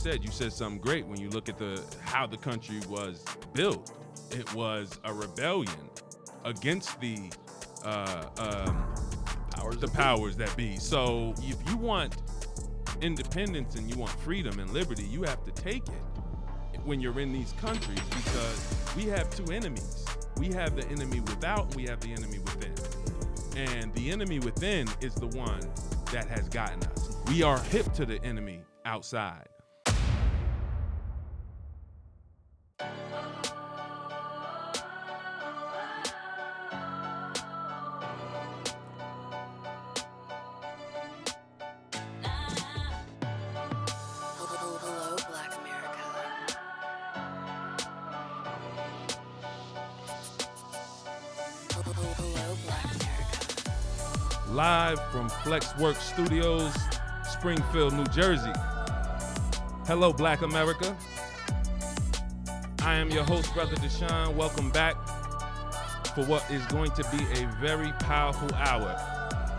you said something great when you look at how the country was built. It was a rebellion against the powers that be. So if you want independence and you want freedom and liberty, you have to take it when you're in these countries, because we have two enemies. We have the enemy without, and we have the enemy within. And the enemy within is the one that has gotten us. We are hip to the enemy outside. Live from Flexworks Studios, Springfield, New Jersey. Hello, Black America. I am your host, Brother Deshone. Welcome back for what is going to be a very powerful hour.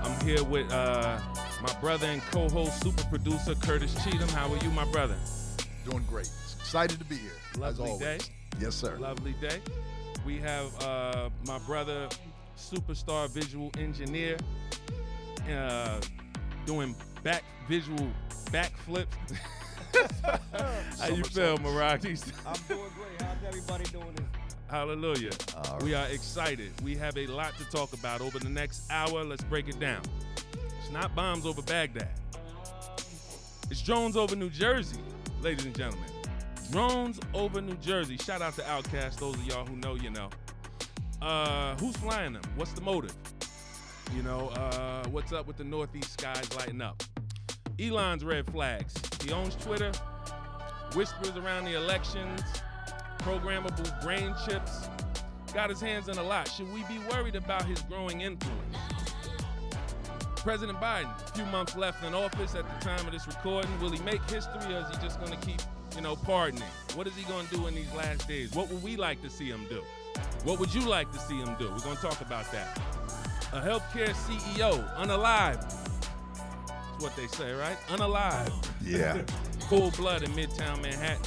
I'm here with my brother and co-host, super producer, Curtis Cheatham. How are you, my brother? Doing great. Excited to be here. Lovely day. Yes, sir. Lovely day. We have my brother, superstar visual engineer, doing visual backflips. How you feel, Marathi? I'm doing great. How's everybody doing this? Hallelujah. All right. We are excited. We have a lot to talk about over the next hour. Let's break it down. It's not bombs over Baghdad. It's drones over New Jersey, ladies and gentlemen. Drones over New Jersey. Shout out to Outcast. Those of y'all who know, you know. Who's flying them? What's the motive? You know, what's up with the Northeast skies lighting up? Elon's red flags. He owns Twitter, whispers around the elections, programmable brain chips, got his hands in a lot. Should we be worried about his growing influence? President Biden, a few months left in office at the time of this recording. Will he make history, or is he just going to keep, pardoning? What is he going to do in these last days? What would we like to see him do? What would you like to see him do? We're going to talk about that. A healthcare CEO, unalive. That's what they say, right? Unalive. Yeah. Cold blood in Midtown Manhattan.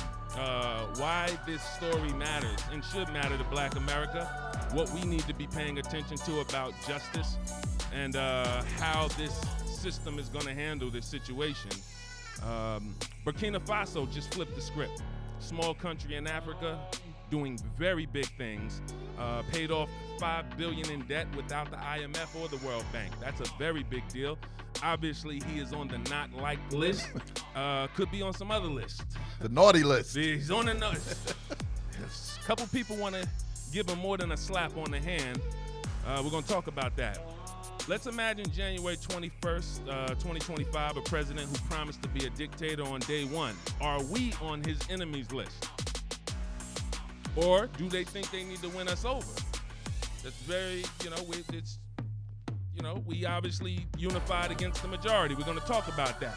Why this story matters and should matter to Black America. What we need to be paying attention to about justice and how this system is going to handle this situation. Burkina Faso just flipped the script. Small country in Africa, doing very big things, paid off $5 billion in debt without the IMF or the World Bank. That's a very big deal. Obviously, he is on the not liked list. Could be on some other list. The naughty list. He's on the naughty list. A couple people want to give him more than a slap on the hand. We're going to talk about that. Let's imagine January 21st, 2025, a president who promised to be a dictator on day one. Are we on his enemies list? Or do they think they need to win us over? That's very, we obviously unified against the majority. We're going to talk about that.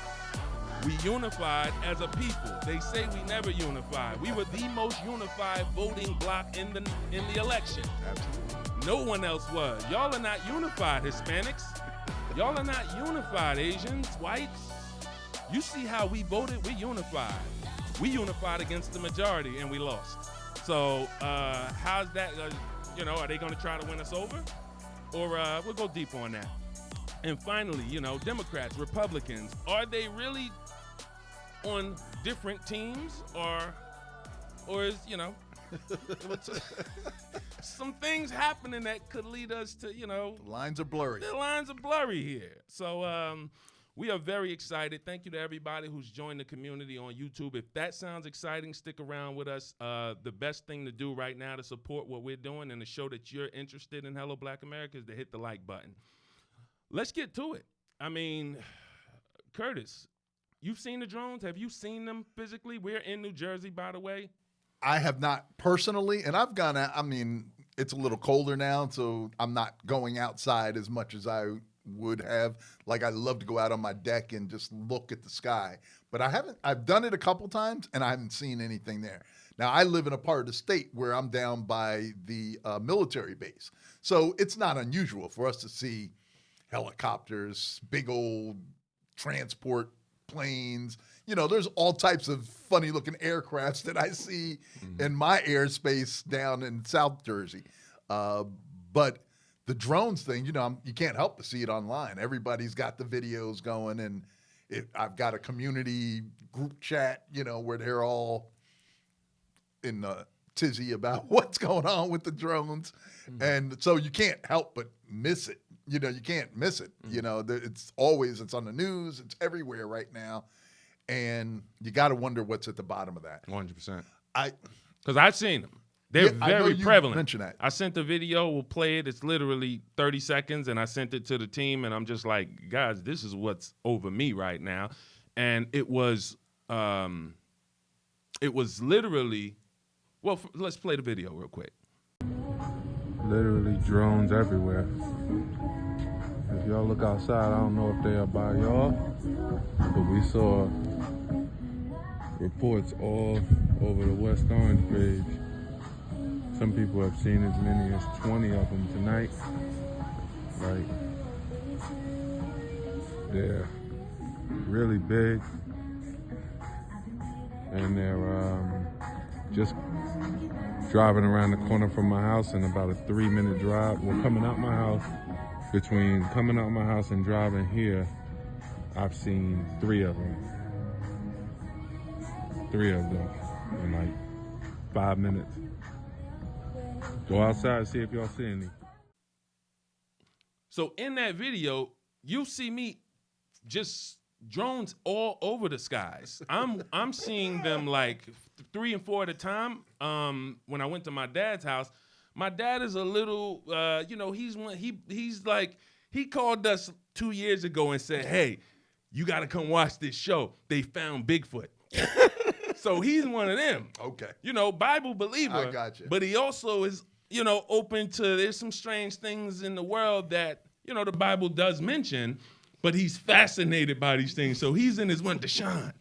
We unified as a people. They say we never unified. We were the most unified voting bloc in the election. Absolutely. No one else was. Y'all are not unified, Hispanics. Y'all are not unified, Asians, whites. You see how we voted? We unified. We unified against the majority, and we lost. So how's that, are they going to try to win us over? Or we'll go deep on that. And finally, Democrats, Republicans, are they really on different teams? Or is, some things happening that could lead us to, The lines are blurry. The lines are blurry here. So we are very excited. Thank you to everybody who's joined the community on YouTube. If that sounds exciting, stick around with us. The best thing to do right now to support what we're doing and to show that you're interested in Hello Black America is to hit the like button. Let's get to it. I mean, Curtis, you've seen the drones? Have you seen them physically? We're in New Jersey, by the way. I have not personally, and I've gone out. I mean, it's a little colder now, so I'm not going outside as much as I would have. Like, I love to go out on my deck and just look at the sky. But I've done it a couple times, and I haven't seen anything there. Now, I live in a part of the state where I'm down by the military base. So it's not unusual for us to see helicopters, big old transport planes. You know, there's all types of funny looking aircrafts that I see in my airspace down in South Jersey. But the drones thing, you know, you can't help but see it online. Everybody's got the videos going, and I've got a community group chat, you know, where they're all in a tizzy about what's going on with the drones. And so you can't help but miss it. You know, you can't miss it. You know, it's on the news. It's everywhere right now. And you got to wonder what's at the bottom of that. 100%. Because I've seen them. They're very prevalent. Mentioned that. I sent the video. We'll play it. It's literally 30 seconds, and I sent it to the team, and I'm just like, guys, this is what's over me right now. And it was literally, well, let's play the video real quick. Literally drones everywhere. If y'all look outside, I don't know if they are by y'all, but we saw reports all over the West Orange Bridge. Some people have seen as many as 20 of them tonight. Like, they're really big, and they're just driving around the corner from my house in about a 3-minute drive. Well, coming out my house, between coming out my house and driving here, I've seen 3 of them. 3 of them in like 5 minutes. Go outside and see if y'all see any. So in that video, you see me just drones all over the skies. I'm seeing them like 3 and 4 at a time. When I went to my dad's house, my dad is a little, you know, he's like, he called us 2 years ago and said, hey, you got to come watch this show. They found Bigfoot. So he's one of them. Okay. You know, Bible believer. I got you. But he also is, you know, open to, there's some strange things in the world that, you know, the Bible does mention, but he's fascinated by these things. So he's in his one, Deshone.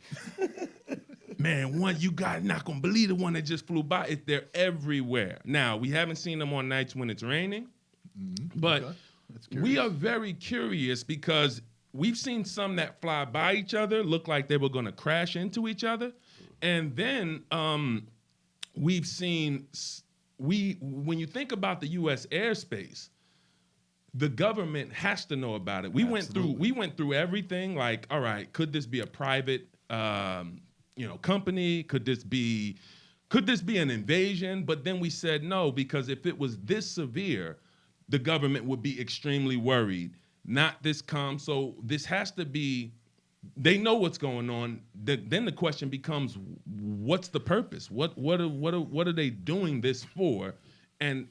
Man, you're not going to believe the one that just flew by. They're everywhere. Now, we haven't seen them on nights when it's raining, but Okay. we are very curious because we've seen some that fly by each other, look like they were going to crash into each other. And then we've seen, when you think about the U.S. airspace, the government has to know about it. We went through everything. Like, all right, could this be a private, company? Could this be an invasion? But then we said no, because if it was this severe, the government would be extremely worried. Not this calm. So this has to be. They know what's going on. Then the question becomes, what's the purpose? What are they doing this for? And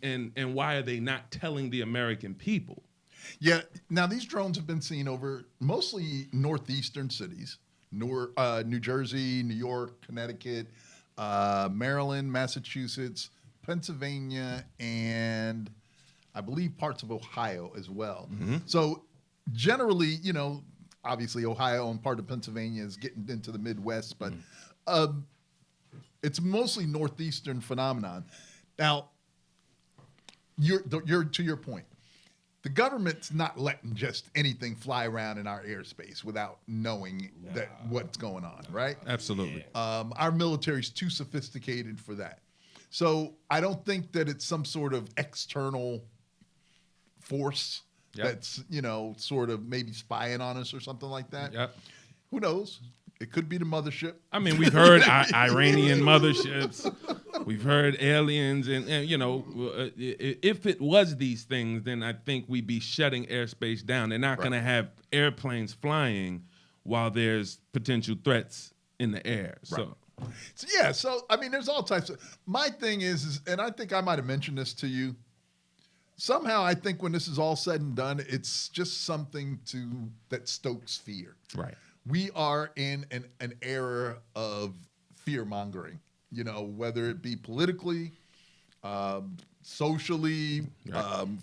why are they not telling the American people? Yeah. Now, these drones have been seen over mostly northeastern cities, New Jersey, New York, Connecticut, Maryland, Massachusetts, Pennsylvania, and I believe parts of Ohio as well. Mm-hmm. So generally, you know, obviously Ohio and part of Pennsylvania is getting into the Midwest, but it's mostly northeastern phenomenon. Now, you're to your point. The government's not letting just anything fly around in our airspace without knowing what's going on, right? Absolutely. Our military's too sophisticated for that. So I don't think that it's some sort of external force that's, you know, sort of maybe spying on us or something like that. Yep. Who knows? It could be the mothership. I mean, we've heard Iranian motherships. We've heard aliens. And you know, if it was these things, then I think we'd be shutting airspace down. They're not going to have airplanes flying while there's potential threats in the air. Right. So, I mean, there's all types of. My thing is, and I think I might have mentioned this to you. Somehow, I think when this is all said and done, it's just something that stokes fear. Right. We are in an era of fear mongering, you know, whether it be politically, socially,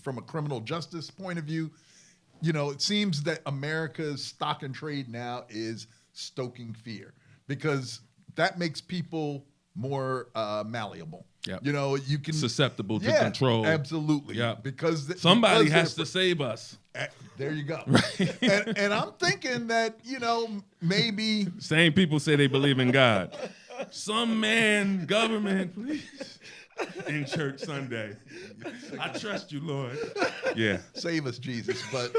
from a criminal justice point of view. You know, it seems that America's stock and trade now is stoking fear because that makes people more malleable. Yep. You know, you can susceptible to control. Absolutely. Yeah. Because somebody has to save us. There you go. Right. And I'm thinking that, you know, maybe same people say they believe in God. Some man, government, please. In church Sunday. I trust you, Lord. Yeah. Save us, Jesus, but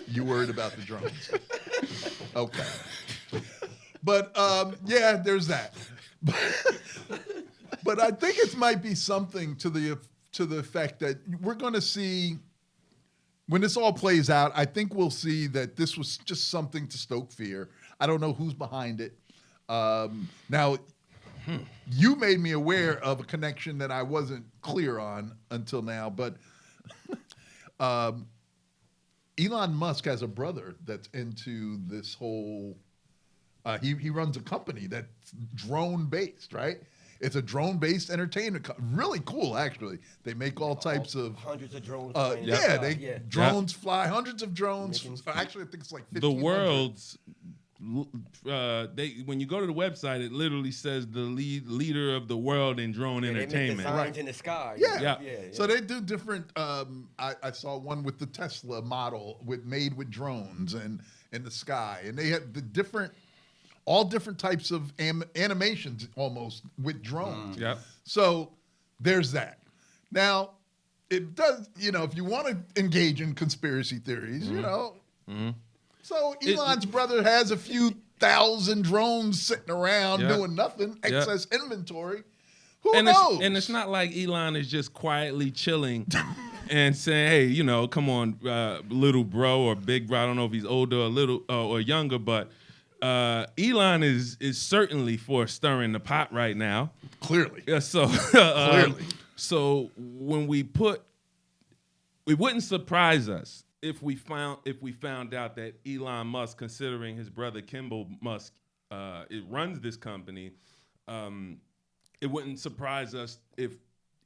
you worried about the drones. Okay. But yeah, there's that. But I think it might be something to the effect that we're going to see when this all plays out. I think we'll see that this was just something to stoke fear. I don't know who's behind it. Now, you made me aware of a connection that I wasn't clear on until now, but Elon Musk has a brother that's into this whole. He runs a company that's drone-based, right? It's a drone-based entertainment. Really cool, actually. They make all types of hundreds of drones. Drones fly. Hundreds of drones. Actually, I think it's like 1,500. The world's. When you go to the website, it literally says the leader of the world in drone entertainment. They make designs in the sky. Yeah. So they do different. I saw one with the Tesla model made with drones and in the sky, and they have all different types of animations almost with drones. Yeah. So there's that. Now, it does, you know, if you want to engage in conspiracy theories, you know. Mm-hmm. So Elon's brother has a few thousand drones sitting around doing nothing, excess inventory. Who knows? And it's not like Elon is just quietly chilling and saying, hey, you know, come on, little bro or big bro. I don't know if he's older or little or younger, but Elon is certainly for stirring the pot right now. Clearly. Yeah. So clearly. So when it wouldn't surprise us if we found out that Elon Musk, considering his brother Kimball Musk, it runs this company. It wouldn't surprise us if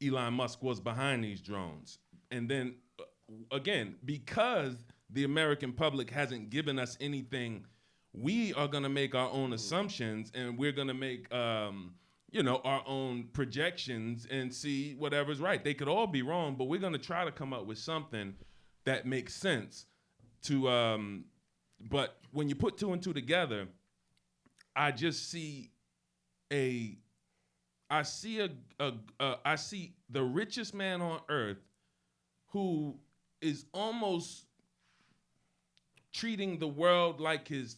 Elon Musk was behind these drones. And then again, because the American public hasn't given us anything, we are going to make our own assumptions, and we're going to make, our own projections and see whatever's right. They could all be wrong, but we're going to try to come up with something that makes sense. But when you put two and two together, I just see I see the richest man on earth who is almost treating the world like his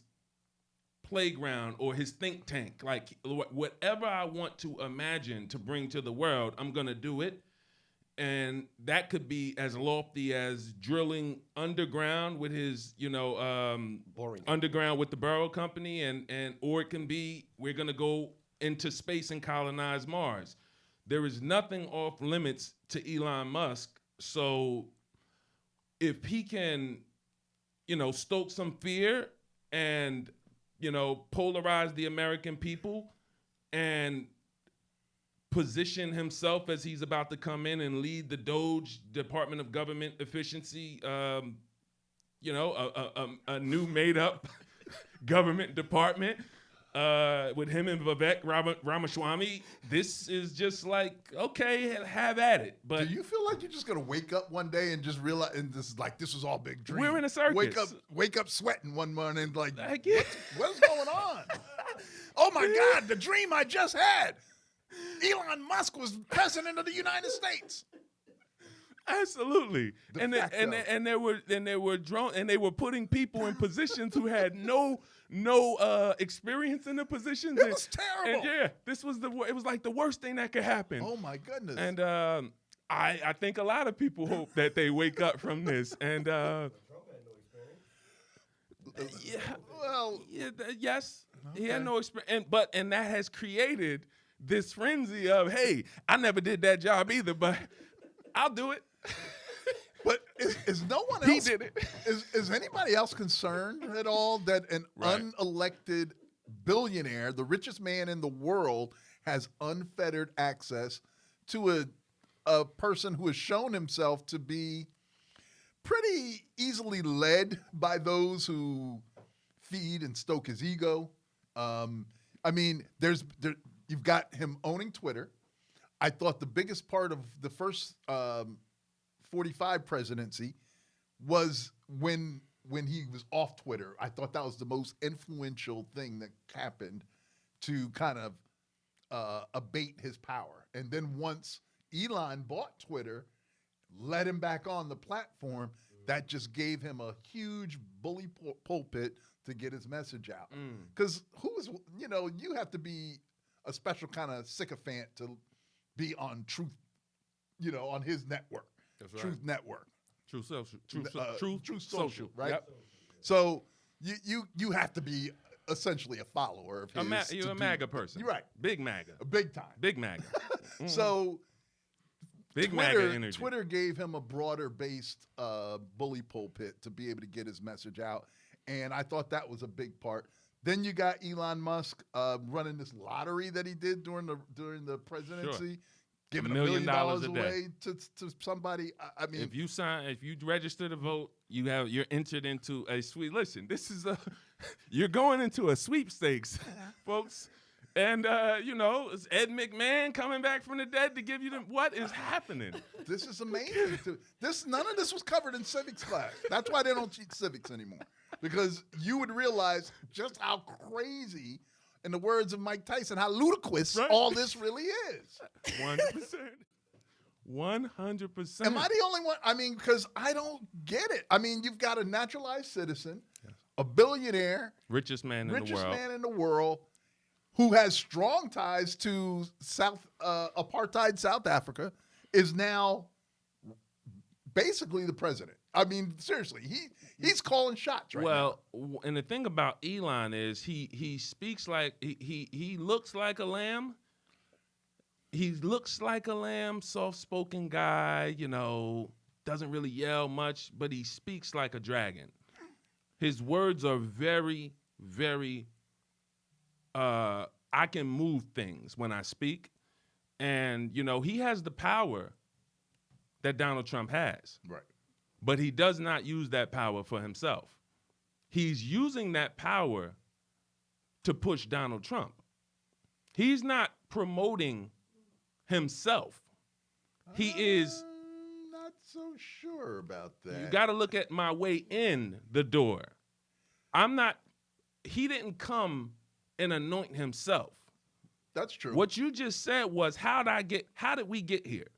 playground or his think tank. Like whatever I want to imagine to bring to the world, I'm gonna do it. And that could be as lofty as drilling underground with his, underground with the Burrow Company, and or it can be we're gonna go into space and colonize Mars. There is nothing off limits to Elon Musk. So if he can, stoke some fear and, polarize the American people and position himself as he's about to come in and lead the DOGE, Department of Government Efficiency, a new made up government department with him and Vivek Ramaswamy. This is just like, okay, have at it. But do you feel like you're just gonna wake up one day and just realize, and this was all big dream? We're in a circus. Wake up sweating one morning, like yeah. what's going on? Oh my God, the dream I just had. Elon Musk was president of the United States. Absolutely. And they were putting people in positions who had no experience in the positions. It was terrible. And it was like the worst thing that could happen. Oh my goodness. And I think a lot of people hope that they wake up from this. And yes, okay. He had no experience, and that has created this frenzy of, hey, I never did that job either, but I'll do it. But is no one else? He did it. Is anybody else concerned at all that an unelected billionaire, the richest man in the world, has unfettered access to a person who has shown himself to be pretty easily led by those who feed and stoke his ego? I mean, You've got him owning Twitter. I thought the biggest part of the first 45 presidency was when he was off Twitter. I thought that was the most influential thing that happened to kind of abate his power. And then once Elon bought Twitter, let him back on the platform, that just gave him a huge bully pulpit to get his message out. Because you have to be a special kind of sycophant to be on Truth, on his network. That's right. Truth Network. Truth Social. Truth Social, right? Yep. So you have to be essentially a follower of his. You're a MAGA person. You're right. Big MAGA. Big time. Big MAGA. So Big MAGA energy. Twitter gave him a broader-based bully pulpit to be able to get his message out, and I thought that was a big part. Then you got Elon Musk running this lottery that he did during the presidency, giving $1 million away to somebody. I mean, if you register to vote, you're entered into a Listen, this is you're going into a sweepstakes, folks. And, it's Ed McMahon coming back from the dead to give you what is happening? This is amazing. None of this was covered in civics class. That's why they don't teach civics anymore. Because you would realize just how crazy, in the words of Mike Tyson, how ludicrous all this really is. 100%. 100%. Am I the only one? I mean, because I don't get it. I mean, you've got a naturalized citizen, a billionaire, richest man in the world, who has strong ties to apartheid South Africa, is now basically the president. I mean, seriously, he's calling shots right now. Well, and the thing about Elon is he speaks like he looks like a lamb. He looks like a lamb, soft-spoken guy, doesn't really yell much, but he speaks like a dragon. His words are very, very I can move things when I speak. And, he has the power that Donald Trump has. Right. But he does not use that power for himself. He's using that power to push Donald Trump. He's not promoting himself. He is... not so sure about that. You got to look at my way in the door. He didn't come and anoint himself. That's true. What you just said was, how did we get here?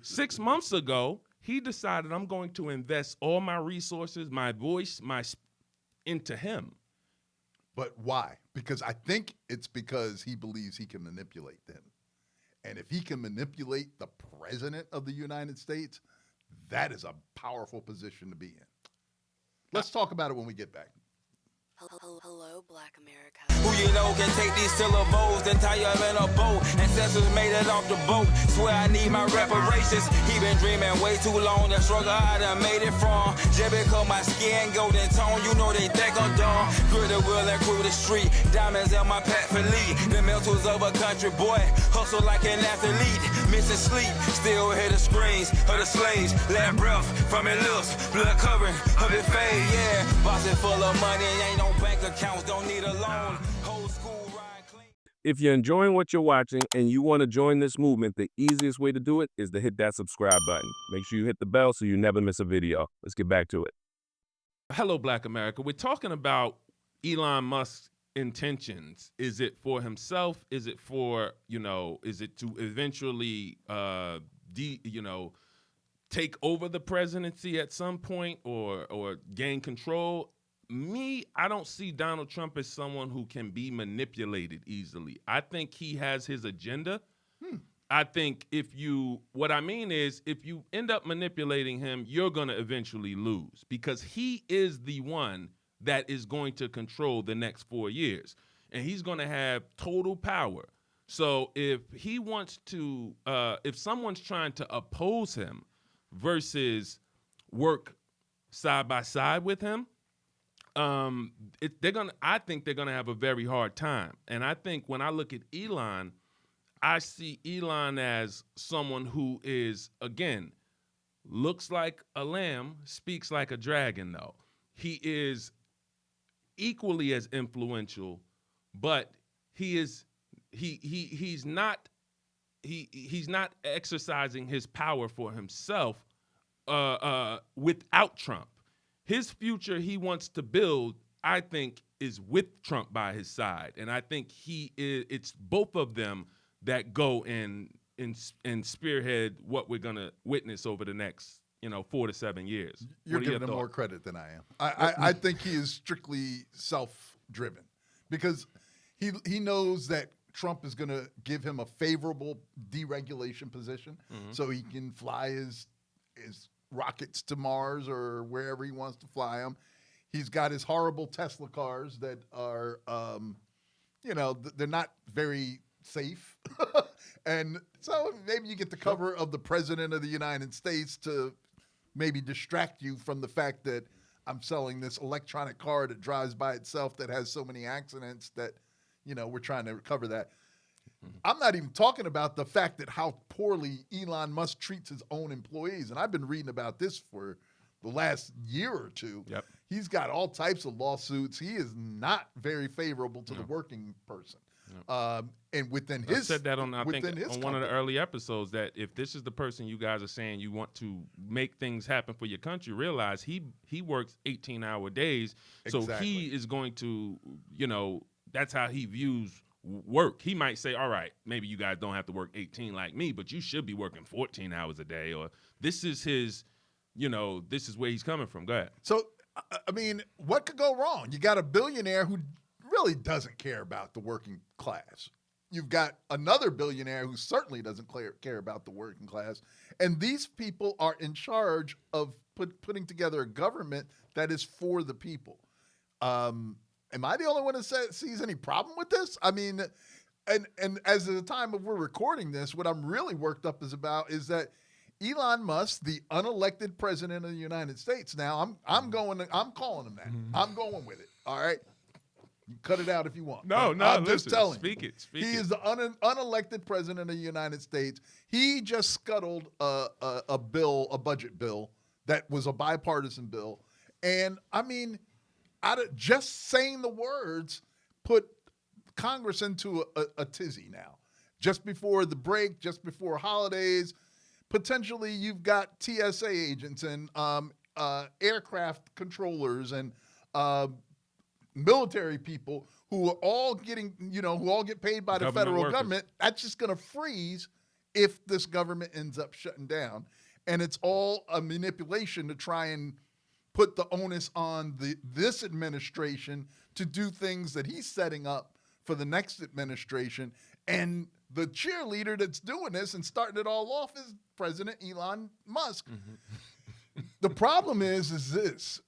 6 months ago, he decided I'm going to invest all my resources, my voice, into him. But why? Because I think it's because he believes he can manipulate them. And if he can manipulate the president of the United States, that is a powerful position to be in. Let's talk about it when we get back. Hello, Black America. Who you know can take these syllables and tie them in a bow. Ancestors made it off the boat. Swear I need my reparations. He been dreaming way too long. The struggle I done made it from. Just because my skin golden tone, you know they think I'm dumb. Grit the wheel and crew the street. Diamonds in my pack for lead. The mentals of a country boy. Hustle like an athlete. Missing sleep. Still hear the screams of the slaves. Let breath from his lips. Blood covering of his face. Yeah. Boxing full of money. Ain't no bank accounts, don't need a loan. Whole school ride clean. If you're enjoying what you're watching and you want to join this movement, the easiest way to do it is to hit that subscribe button. Make sure you hit the bell so you never miss a video. Let's get back to it. Hello, Black America. We're talking about Elon Musk's intentions. Is it for himself? Is it for, is it to eventually, take over the presidency at some point or gain control? I don't see Donald Trump as someone who can be manipulated easily. I think he has his agenda. I think what I mean is if you end up manipulating him, you're going to eventually lose because he is the one that is going to control the next 4 years. And he's going to have total power. So if he wants to, if someone's trying to oppose him versus work side by side with him, I think they're gonna have a very hard time. And I think when I look at Elon, I see Elon as someone who is, again, looks like a lamb, speaks like a dragon, though. He is equally as influential, but he he's not exercising his power for himself without Trump. His future he wants to build, I think, is with Trump by his side, and I think it's both of them that go and spearhead what we're gonna witness over the next 4 to 7 years. You're giving him more credit than I am. I think he is strictly self-driven because he knows that Trump is going to give him a favorable deregulation position so he can fly his rockets to Mars or wherever he wants to fly them. He's got his horrible Tesla cars that are, they're not very safe. And so maybe you get the cover of the President of the United States to maybe distract you from the fact that I'm selling this electronic car that drives by itself that has so many accidents that, we're trying to cover that. I'm not even talking about the fact that how poorly Elon Musk treats his own employees. And I've been reading about this for the last year or two. Yep. He's got all types of lawsuits. He is not very favorable to the working person. And within his, I said that on one of company. the early episodes that if this is the person you guys are saying you want to make things happen for your country, realize he works 18-hour days. So he is going to, that's how he views work. He might say, all right, maybe you guys don't have to work 18 like me, but you should be working 14 hours a day. Or this is his, this is where he's coming from. Go ahead. So, I mean, what could go wrong? You got a billionaire who really doesn't care about the working class. You've got another billionaire who certainly doesn't care about the working class. And these people are in charge of putting together a government that is for the people. Am I the only one that sees any problem with this? I mean, and as of the time of we're recording this, what I'm really worked up is that Elon Musk, the unelected president of the United States. Now I'm calling him that. I'm going with it. All right. You cut it out if you want. No, I'm listen, just telling speak you. it. He is the unelected president of the United States. He just scuttled a budget bill that was a bipartisan bill. And I mean, just saying the words put Congress into a tizzy now. Just before the break, just before holidays, potentially you've got TSA agents and aircraft controllers and military people who are all getting, who all get paid by the federal government. That's just going to freeze if this government ends up shutting down. And it's all a manipulation to try and put the onus on this administration to do things that he's setting up for the next administration. And the cheerleader that's doing this and starting it all off is President Elon Musk. The problem is this,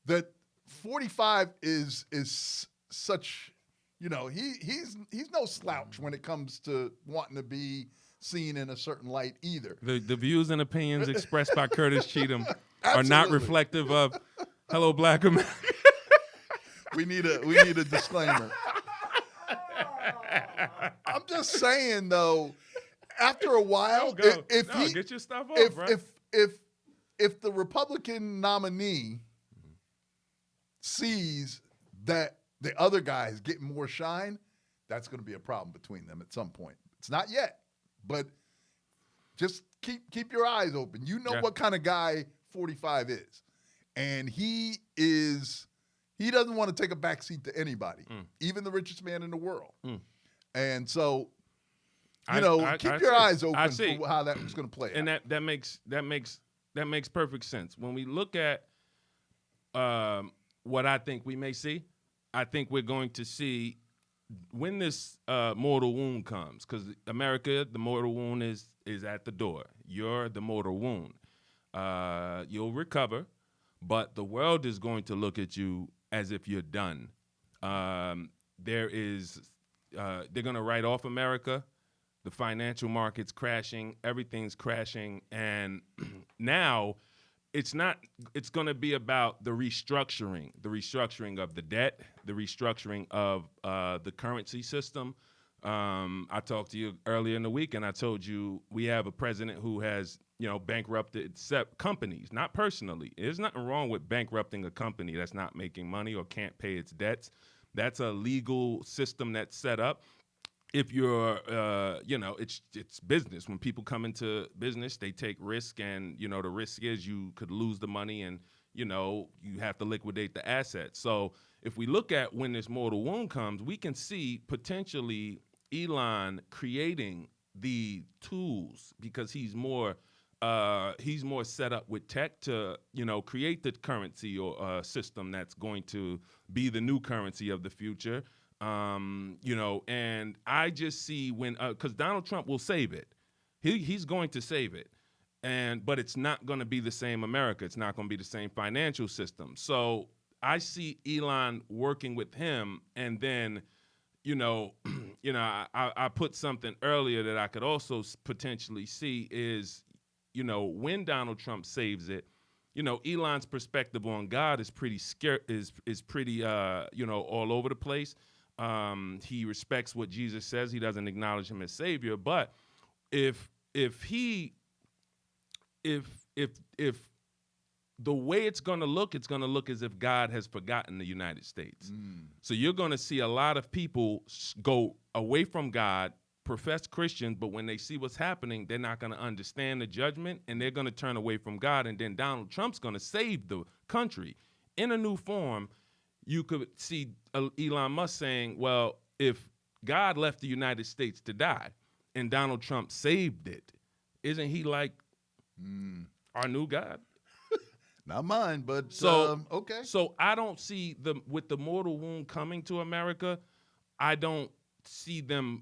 that 45 is such, he's no slouch when it comes to wanting to be seen in a certain light either. The views and opinions expressed by Curtis Cheatham are not reflective of Hello Black America. We need a disclaimer. I'm just saying though, after a while, get your stuff off, bro. If the Republican nominee sees that the other guy is getting more shine, that's going to be a problem between them at some point. It's not yet, but just keep your eyes open. You know what kind of guy 45 is. And he doesn't want to take a backseat to anybody, even the richest man in the world. And so, keep your eyes open for how that's going to play and out. that makes perfect sense. When we look at what I think we may see, I think we're going to see when this mortal wound comes, because America, the mortal wound is at the door. You're the mortal wound. You'll recover, but the world is going to look at you as if you're done. They're going to write off America. The financial market's crashing. Everything's crashing. And now it's going to be about the restructuring of the debt, the restructuring of the currency system. I talked to you earlier in the week, and I told you we have a president who has, bankrupted companies, not personally. There's nothing wrong with bankrupting a company that's not making money or can't pay its debts. That's a legal system that's set up. If you're, it's business. When people come into business, they take risk, and, the risk is you could lose the money, and, you have to liquidate the assets. So if we look at when this mortal wound comes, we can see potentially Elon creating the tools, because he's more set up with tech to, create the currency or system that's going to be the new currency of the future. And I just see because Donald Trump will save it. He's going to save it. But it's not going to be the same America. It's not going to be the same financial system. So I see Elon working with him, and then, I put something earlier that I could also potentially see is, when Donald Trump saves it, Elon's perspective on God is pretty is pretty all over the place. He respects what Jesus says. He doesn't acknowledge him as Savior. But if the way it's going to look as if God has forgotten the United States. So you're going to see a lot of people go away from God, profess Christians, but when they see what's happening, they're not going to understand the judgment, and they're going to turn away from God. And then Donald Trump's going to save the country in a new form. You could see Elon Musk saying, well, if God left the United States to die and Donald Trump saved it, isn't he like our new God? Not mine, but okay. So I don't see with the mortal wound coming to America, I don't see them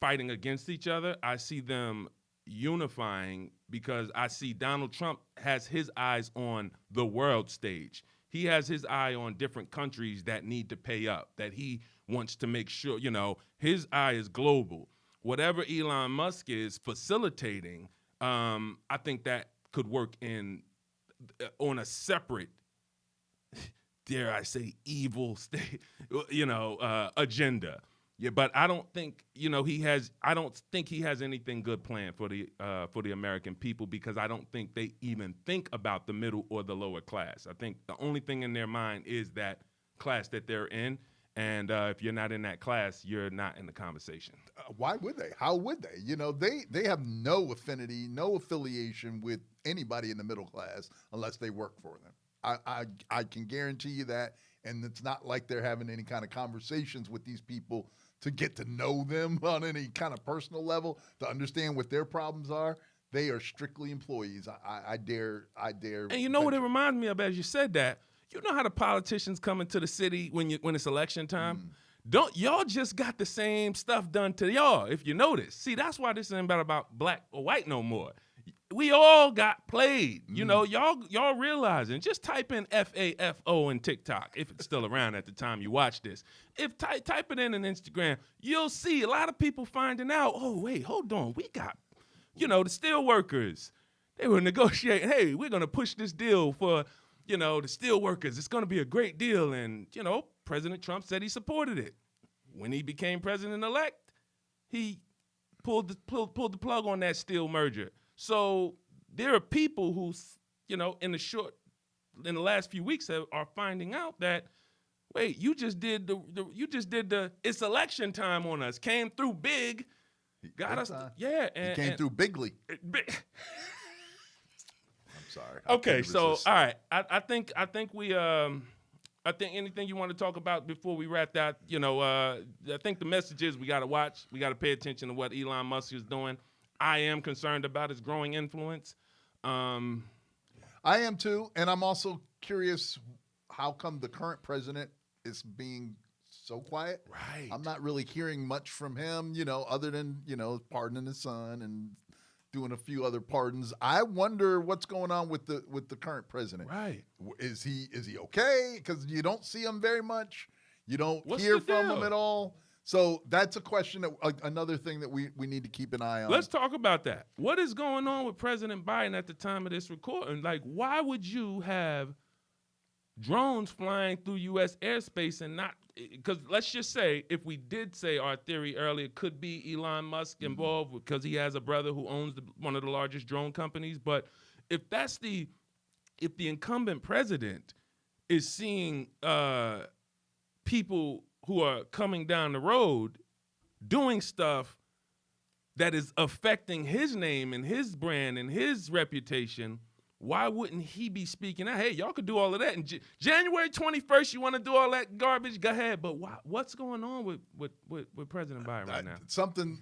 fighting against each other. I see them unifying, because I see Donald Trump has his eyes on the world stage. He has his eye on different countries that need to pay up, that he wants to make sure, his eye is global. Whatever Elon Musk is facilitating, I think that could work on a separate, dare I say, evil state, agenda. Yeah, but I don't think I don't think he has anything good planned for the American people, because I don't think they even think about the middle or the lower class. I think the only thing in their mind is that class that they're in, and if you're not in that class, you're not in the conversation. Why would they? How would they? They have no affinity, no affiliation with anybody in the middle class unless they work for them. I can guarantee you that, and it's not like they're having any kind of conversations with these people to get to know them on any kind of personal level, to understand what their problems are. They are strictly employees. I dare. And you know what it reminds me of as you said that? You know how the politicians come into the city when it's election time? Don't y'all just got the same stuff done to y'all, if you notice. See, that's why this ain't about black or white no more. We all got played. Y'all realizing. Just type in FAFO in TikTok, if it's still around at the time you watch this. If type it in Instagram, you'll see a lot of people finding out, oh, wait, hold on. We got, the steel workers. They were negotiating, hey, we're going to push this deal for, the steel workers. It's going to be a great deal. And, President Trump said he supported it. When he became president-elect, he pulled the plug on that steel merger. So there are people who, in the last few weeks are finding out that, wait, you just did the it's election time on us. Came through big, got us, yeah. And came through bigly. I'm sorry. Okay, so all right, I think anything you want to talk about before we wrap that, I think the message is we got to watch, we got to pay attention to what Elon Musk is doing. I am concerned about his growing influence. I am too, and I'm also curious how come the current president is being so quiet. Right. I'm not really hearing much from him, other than, pardoning his son and doing a few other pardons. I wonder what's going on with the current president. Right. Is he okay? Because you don't see him very much. You don't What's hear the from deal? him at all. So that's a question, another thing that we need to keep an eye on. Let's talk about that. What is going on with President Biden at the time of this recording? Like, why would you have drones flying through U.S. airspace and not – because let's just say, if we did say our theory earlier, could be Elon Musk involved because he has a brother who owns one of the largest drone companies. But if the incumbent president is seeing people – who are coming down the road doing stuff that is affecting his name and his brand and his reputation, why wouldn't he be speaking out? Hey, y'all could do all of that. And January 21st, you want to do all that garbage? Go ahead. But what's going on with President Biden right now? Something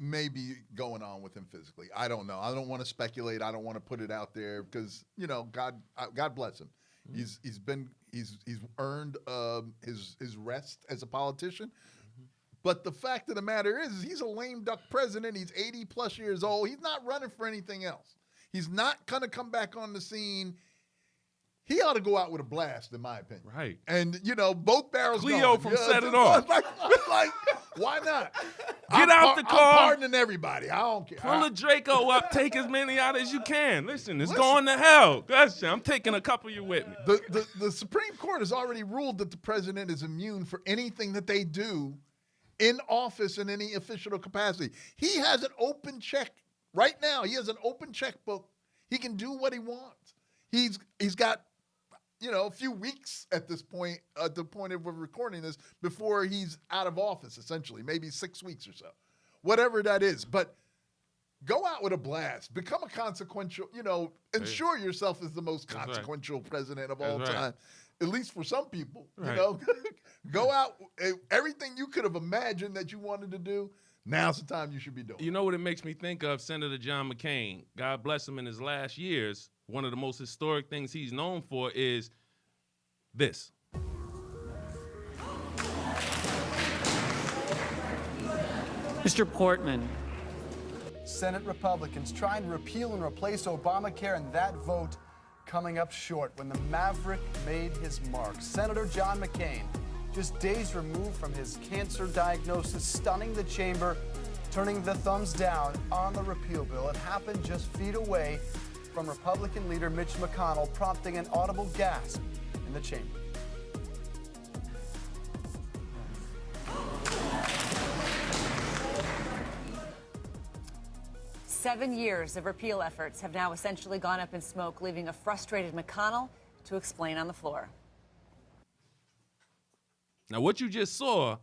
may be going on with him physically. I don't know. I don't want to speculate. I don't want to put it out there because, God bless him. Mm-hmm. He's earned his rest as a politician. Mm-hmm. But the fact of the matter is he's a lame duck president. He's 80 plus years old. He's not running for anything else. He's not going to come back on the scene. He ought to go out with a blast, in my opinion. Right. And, both barrels Cleo going. from Set It Off. Like, why not? Get out the car. I'm pardoning everybody. I don't care. Pull a Draco up. Take as many out as you can. Listen, it's going to hell. Listen, I'm taking a couple of you with me. The Supreme Court has already ruled that the president is immune for anything that they do in office in any official capacity. He has an open check. Right now, he has an open checkbook. He can do what he wants. He's got, a few weeks at this point, at the point of recording this, before he's out of office, essentially, maybe 6 weeks or so, whatever that is. But go out with a blast. Become a consequential, ensure yourself as the most consequential president of all time, at least for some people. Right. Go out, everything you could have imagined that you wanted to do. Now's the time you should be doing. You know what it makes me think of? Senator John McCain. God bless him in his last years. One of the most historic things he's known for is this. Mr. Portman. Senate Republicans trying to repeal and replace Obamacare, and that vote coming up short when the maverick made his mark. Senator John McCain, just days removed from his cancer diagnosis, stunning the chamber, turning the thumbs down on the repeal bill. It happened just feet away from Republican leader Mitch McConnell, prompting an audible gasp in the chamber. Seven years of repeal efforts have now essentially gone up in smoke, leaving a frustrated McConnell to explain on the floor. Now, what you just saw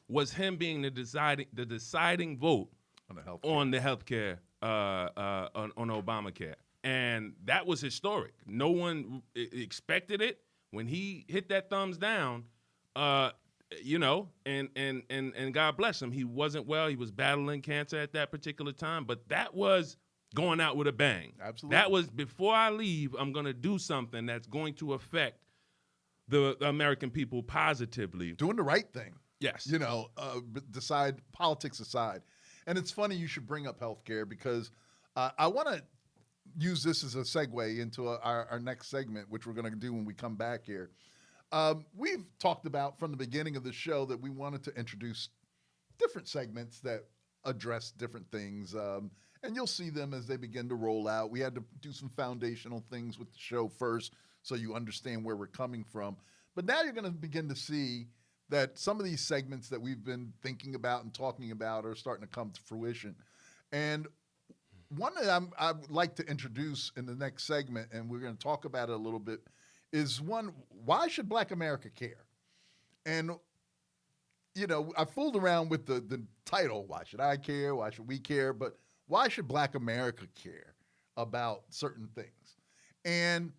was him being the deciding vote on the healthcare, on Obamacare. And that was historic. No one expected it. When he hit that thumbs down, and God bless him. He wasn't well. He was battling cancer at that particular time. But that was going out with a bang. Absolutely. That was, before I leave, I'm going to do something that's going to affect the American people positively. Doing the right thing. Yes. Decide politics aside. And it's funny you should bring up healthcare because I want to use this as a segue into our next segment, which we're going to do when we come back here. We've talked about from the beginning of the show that we wanted to introduce different segments that address different things. And you'll see them as they begin to roll out. We had to do some foundational things with the show first so you understand where we're coming from. But now you're going to begin to see that some of these segments that we've been thinking about and talking about are starting to come to fruition. And one that I would like to introduce in the next segment, and we're going to talk about it a little bit, is one, why should Black America care? And, I fooled around with the title, why should I care? Why should we care? But why should Black America care about certain things? And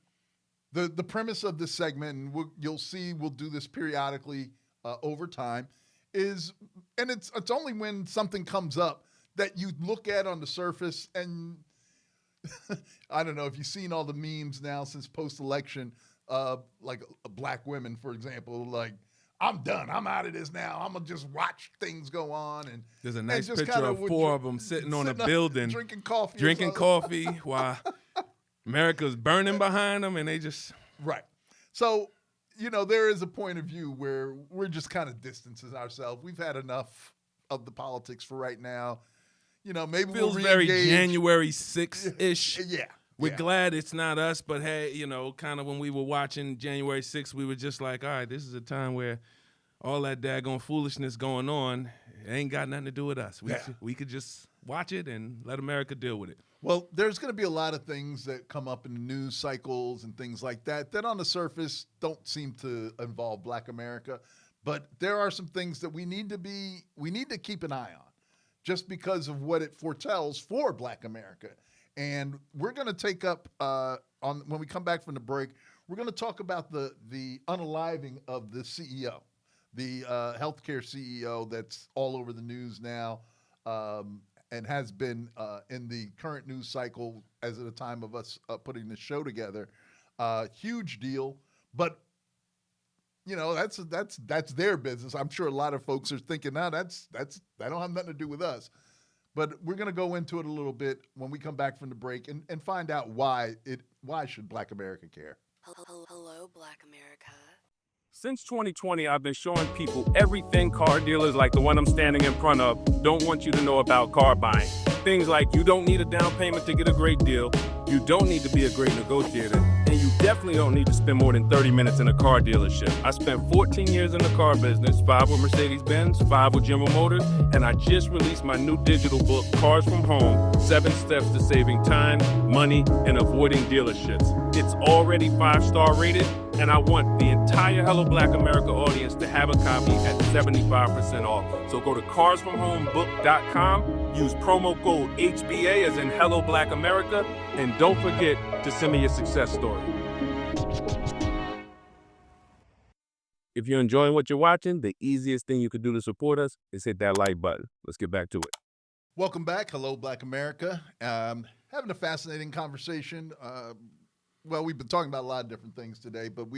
the premise of this segment, and you'll see we'll do this periodically over time, is, and it's only when something comes up that you look at on the surface, and I don't know if you've seen all the memes now since post-election, like black women, for example, like, I'm done. I'm out of this now. I'm going to just watch things go on. And there's a nice picture of four of them sitting on a building. Drinking coffee. Drinking coffee while America's burning behind them, and they just... Right. So, there is a point of view where we're just kind of distancing ourselves. We've had enough of the politics for right now. Maybe feels we'll very January 6th-ish. Yeah. We're glad it's not us, but hey, kind of when we were watching January 6th, we were just like, all right, this is a time where all that daggone foolishness going on ain't got nothing to do with us. We could just watch it and let America deal with it. Well, there's going to be a lot of things that come up in the news cycles and things like that on the surface don't seem to involve Black America. But there are some things that we need to keep an eye on, just because of what it foretells for Black America. And we're going to take up when we come back from the break, we're going to talk about the unaliving of the CEO, the healthcare CEO that's all over the news now, and has been in the current news cycle as of the time of us putting this show together. Huge deal, but that's their business. I'm sure a lot of folks are thinking, now that don't have nothing to do with us. But we're going to go into it a little bit when we come back from the break and find out why should Black America care. Hello, Black America. Since 2020, I've been showing people everything car dealers like the one I'm standing in front of don't want you to know about car buying. Things like you don't need a down payment to get a great deal, you don't need to be a great negotiator, and you definitely don't need to spend more than 30 minutes in a car dealership. I spent 14 years in the car business, 5 with Mercedes-Benz, 5 with General Motors, and I just released my new digital book, Cars from Home, 7 Steps to Saving Time, Money, and Avoiding Dealerships. It's already 5-star rated, and I want the entire Hello Black America audience to have a copy at 75% off. So go to carsfromhomebook.com, use promo code HBA as in Hello Black America, and don't forget to send me your success story. If you're enjoying what you're watching, the easiest thing you could do to support us is hit that like button. Let's get back to it. Welcome back. Hello, Black America. Having a fascinating conversation. Well, we've been talking about a lot of different things today, but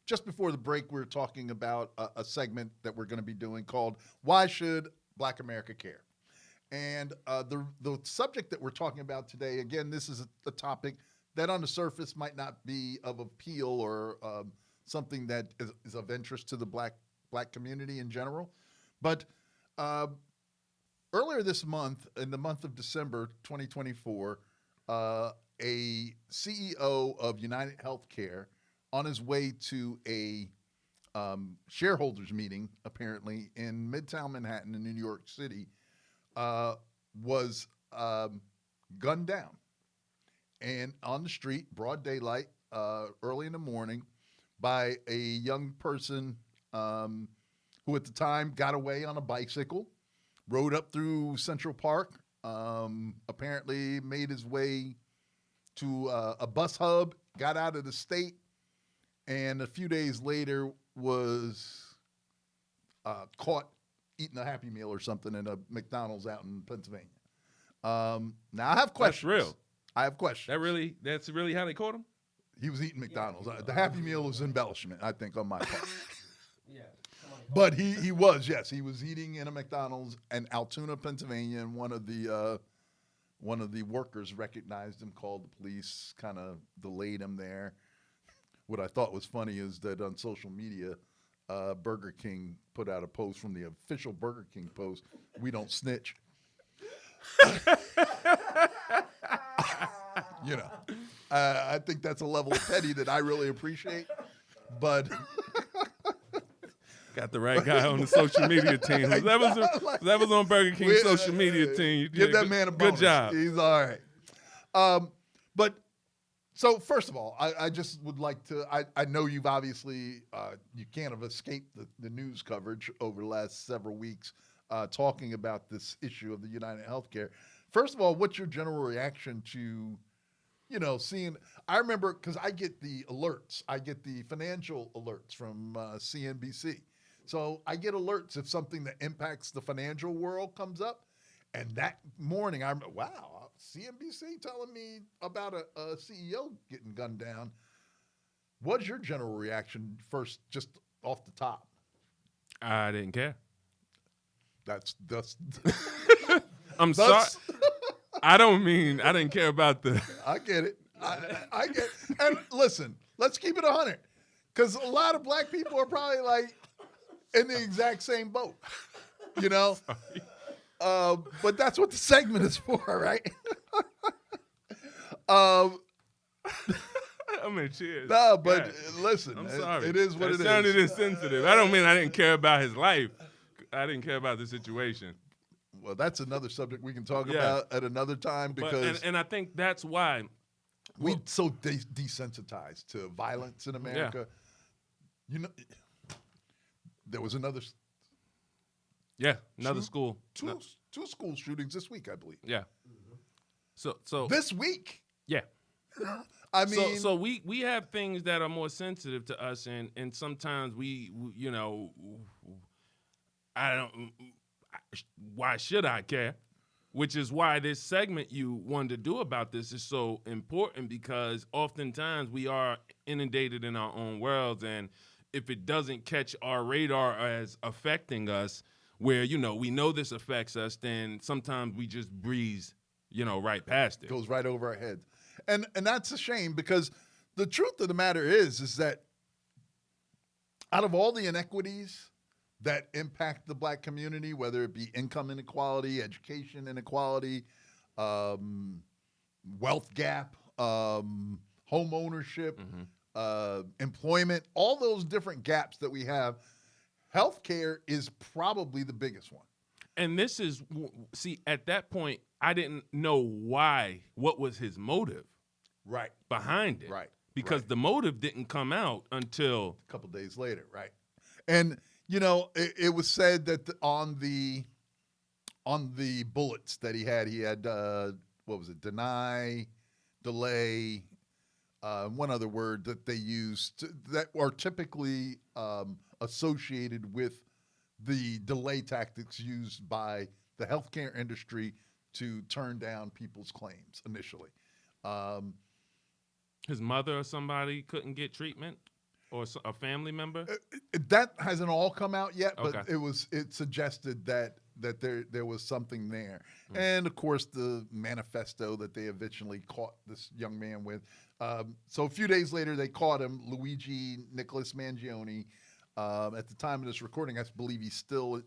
just before the break, we were talking about a segment that we're going to be doing called Why Should Black America Care? And the subject that we're talking about today, again, this is a topic that on the surface might not be of appeal or something that is of interest to the black community in general. But earlier this month, in the month of December 2024, a CEO of UnitedHealthcare, on his way to a shareholders meeting, apparently, in Midtown Manhattan in New York City, was gunned down. And on the street, broad daylight, early in the morning, by a young person who at the time got away on a bicycle, rode up through Central Park, apparently made his way to a bus hub, got out of the state, and a few days later was caught eating a Happy Meal or something in a McDonald's out in Pennsylvania. Now I have questions. That's real. I have questions. That's really how they caught him? He was eating McDonald's. The Happy Meal was embellishment, I think, on my part. Yeah. But he was eating in a McDonald's in Altoona, Pennsylvania, and one of the workers recognized him, called the police, kind of delayed him there. What I thought was funny is that on social media, Burger King put out a post from the official Burger King post, "We don't snitch." I think that's a level of petty that I really appreciate. But got the right guy on the social media team. That was on Burger King's social media team. You give that man a bonus. Good job. He's all right. But so first of all, I just would like to. I know you've obviously you can't have escaped the news coverage over the last several weeks talking about this issue of the UnitedHealthcare. First of all, what's your general reaction to, seeing? I remember because I get the alerts. I get the financial alerts from CNBC. So I get alerts if something that impacts the financial world comes up. And that morning, I'm, wow, CNBC telling me about a CEO getting gunned down. What's your general reaction first, just off the top? I didn't care. That's I'm sorry. I don't mean I didn't care about the. I get it. I get it. And listen, let's keep it 100. Because a lot of black people are probably like in the exact same boat, but that's what the segment is for, right? I mean, cheers. No, but God. Listen, I'm sorry. It is what it is. It sounded insensitive. I don't mean I didn't care about his life. I didn't care about the situation. Well, that's another subject we can talk about at another time because and I think that's why we so desensitized to violence in America. there was another another school. two school shootings this week, I believe. Yeah. So This week. Yeah. I mean, so we have things that are more sensitive to us, and sometimes we you know, why should I care? Which is why this segment you wanted to do about this is so important, because oftentimes we are inundated in our own worlds, and if it doesn't catch our radar as affecting us, where, you know, we know this affects us, then sometimes we just breeze, you know, right past it. Goes right over our heads. And that's a shame, because the truth of the matter is that out of all the inequities that impact the black community, whether it be income inequality, education inequality, wealth gap, home ownership, employment, all those different gaps that we have, healthcare is probably the biggest one. And this is, see, at that point, I didn't know what was his motive behind it. Right. Because the motive didn't come out until a couple days later, right? And, you know, it was said that on the bullets that he had, what was it? Deny, delay, one other word that they used that are typically associated with the delay tactics used by the healthcare industry to turn down people's claims initially. His mother or somebody couldn't get treatment, or a family member? That hasn't all come out yet, but Okay. it suggested that there was something there. And of course the manifesto that they eventually caught this young man with. So a few days later they caught him, Luigi Nicholas Mangione. At the time of this recording, I believe he's still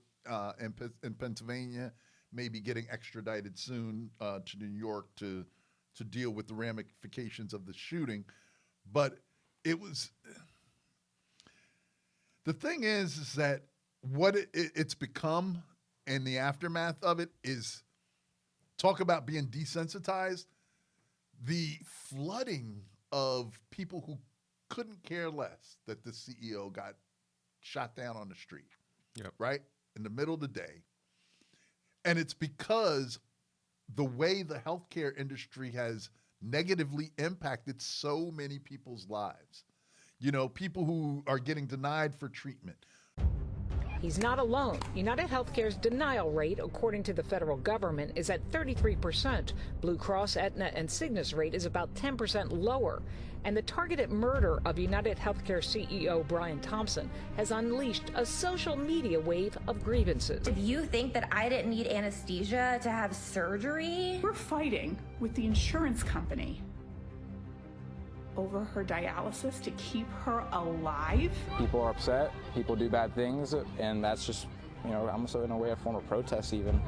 in Pennsylvania, maybe getting extradited soon to New York to deal with the ramifications of the shooting. But the thing is that what it's become in the aftermath of it is, talk about being desensitized, the flooding of people who couldn't care less that the CEO got shot down on the street, right? In the middle of the day. And it's because the way the healthcare industry has negatively impacted so many people's lives. You know, people who are getting denied for treatment. He's not alone. UnitedHealthcare's denial rate, according to the federal government, is at 33%. Blue Cross, Aetna, and Cigna's rate is about 10% lower. And the targeted murder of UnitedHealthcare CEO Brian Thompson has unleashed a social media wave of grievances. If you think that I didn't need anesthesia to have surgery, we're fighting with the insurance company over her dialysis to keep her alive. People are upset, people do bad things, and that's just, you know, almost in a way a form of protest even.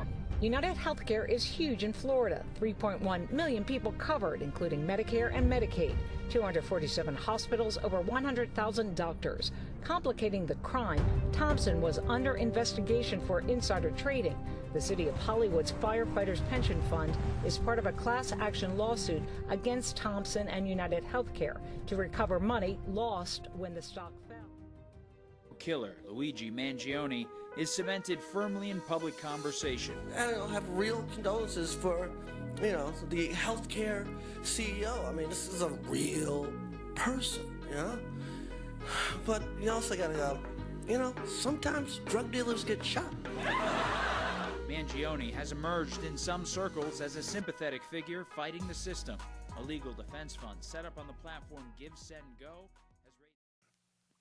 UnitedHealthcare is huge in Florida. 3.1 million people covered, including Medicare and Medicaid. 247 hospitals, over 100,000 doctors. Complicating the crime, Thompson was under investigation for insider trading. The city of Hollywood's Firefighters Pension Fund is part of a class action lawsuit against Thompson and UnitedHealthcare to recover money lost when the stock fell. Killer Luigi Mangione is cemented firmly in public conversation. And I'll have real condolences for, you know, the healthcare CEO. I mean, this is a real person, you know? But you also gotta go, you know, sometimes drug dealers get shot. Mangione has emerged in some circles as a sympathetic figure fighting the system. A legal defense fund set up on the platform Give, Send, Go.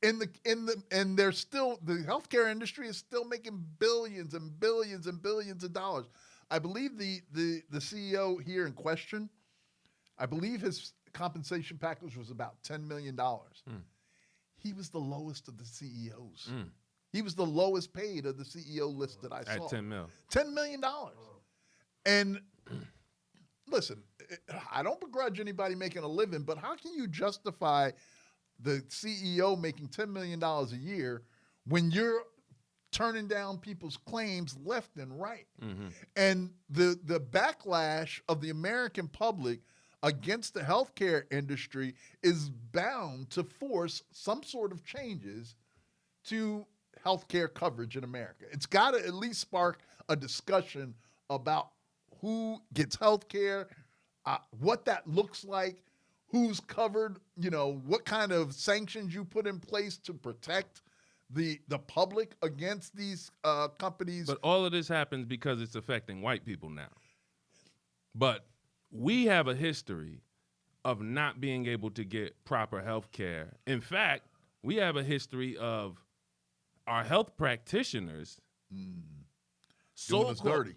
And they're still, the healthcare industry is still making billions and billions and billions of dollars. I believe the CEO here in question, I believe his compensation package was about $10 million. He was the lowest of the CEOs. He was the lowest paid of the CEO list that I saw. At 10 mil. $10 million. And listen, I don't begrudge anybody making a living, but how can you justify the CEO making $10 million a year when you're turning down people's claims left and right? And the backlash of the American public against the healthcare industry is bound to force some sort of changes to healthcare coverage in America. It's got to at least spark a discussion about who gets healthcare, what that looks like, who's covered, what kind of sanctions you put in place to protect the public against these companies. But all of this happens because it's affecting white people now. But we have a history of not being able to get proper health care. In fact, we have a history of our health practitioners doing us dirty.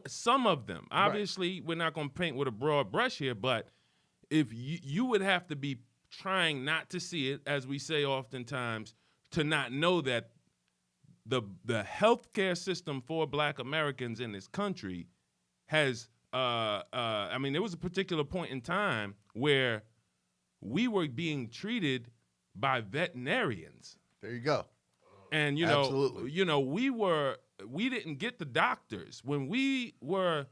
Some of them. Obviously, we're not going to paint with a broad brush here, but if you would have to be trying not to see it, as we say oftentimes, to not know that the healthcare system for Black Americans in this country has, there was a particular point in time where we were being treated by veterinarians. There you go. And, Absolutely. We didn't get the doctors. When we were,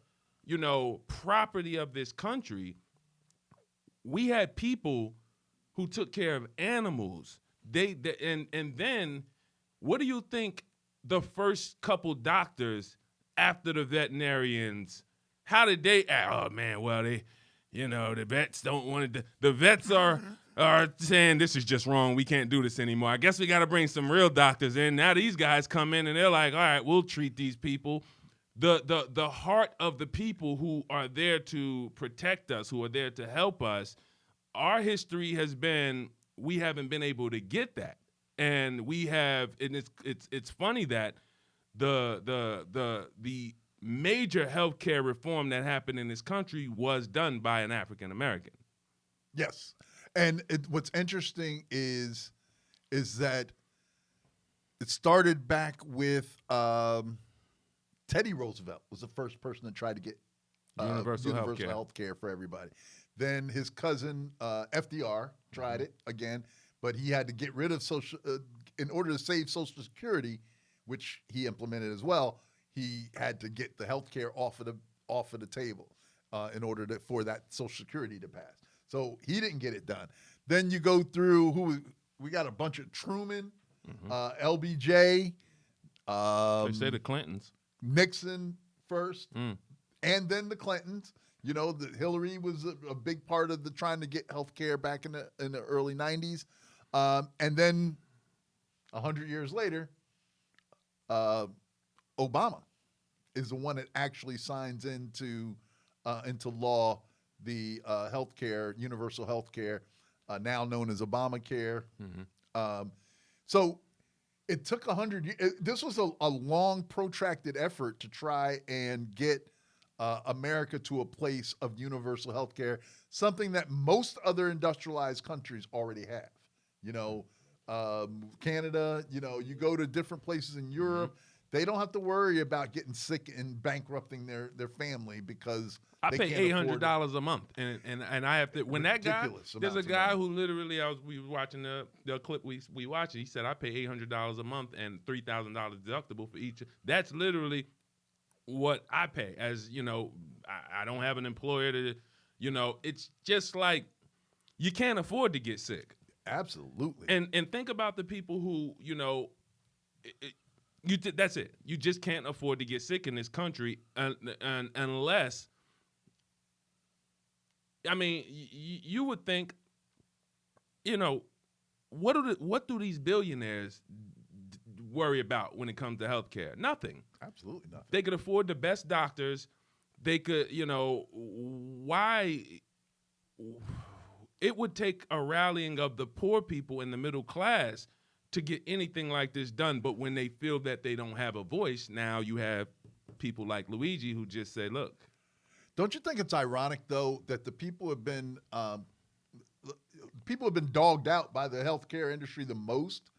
property of this country, we had people who took care of animals. And then what do you think the first couple doctors after the veterinarians, how did they, oh man, well, the vets don't want to, the vets are saying this is just wrong. We can't do this anymore. I guess we got to bring some real doctors in. Now these guys come in and they're like, all right, we'll treat these people. The heart of the people who are there to protect us, who are there to help us, our history has been, we haven't been able to get that. And we have, and it's funny that the major healthcare reform that happened in this country was done by an African American. Yes. And what's interesting is that it started back with Teddy Roosevelt was the first person to try to get universal health care for everybody. Then his cousin FDR tried it again, but he had to get rid of in order to save Social Security, which he implemented as well. He had to get the health care off of the table in order for that Social Security to pass. So he didn't get it done. Then you go through we got a bunch of Truman, LBJ. They say the Clintons. Nixon first, and then the Clintons. Hillary was a big part of trying to get health care back in the early 90s. And then 100 years later, Obama is the one that actually signs into law the universal health care, now known as Obamacare. So it took 100 years. This was a long, protracted effort to try and get America to a place of universal health care, something that most other industrialized countries already have. Canada, you go to different places in Europe, they don't have to worry about getting sick and bankrupting their family because I they pay can't $800 a month, and I have to. When that guy, there's a guy who literally, we were watching the clip we watched. He said I pay $800 a month and $3,000 deductible for each. That's literally what I pay. As I don't have an employer to, it's just like you can't afford to get sick. Absolutely. And think about the people who that's it. You just can't afford to get sick in this country unless. I mean, you would think, what do these billionaires worry about when it comes to healthcare? Nothing. Absolutely nothing. They could afford the best doctors. They could, why? It would take a rallying of the poor people in the middle class to get anything like this done. But when they feel that they don't have a voice, now you have people like Luigi who just say, look. Don't you think it's ironic, though, that the people have been dogged out by the healthcare industry the most?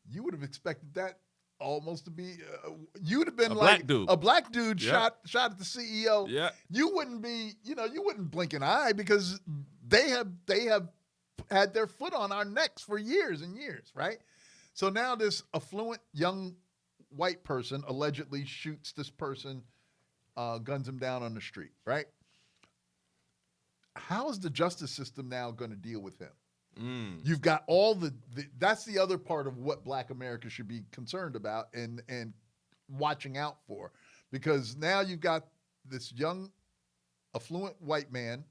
You would have expected that almost to be you would have been a black dude shot at the CEO. Yeah. You wouldn't be, you wouldn't blink an eye because they have had their foot on our necks for years and years, right? So now this affluent young white person allegedly shoots this person, guns him down on the street, right? How is the justice system now going to deal with him? You've got all that's the other part of what Black America should be concerned about and watching out for, because now you've got this young, affluent white man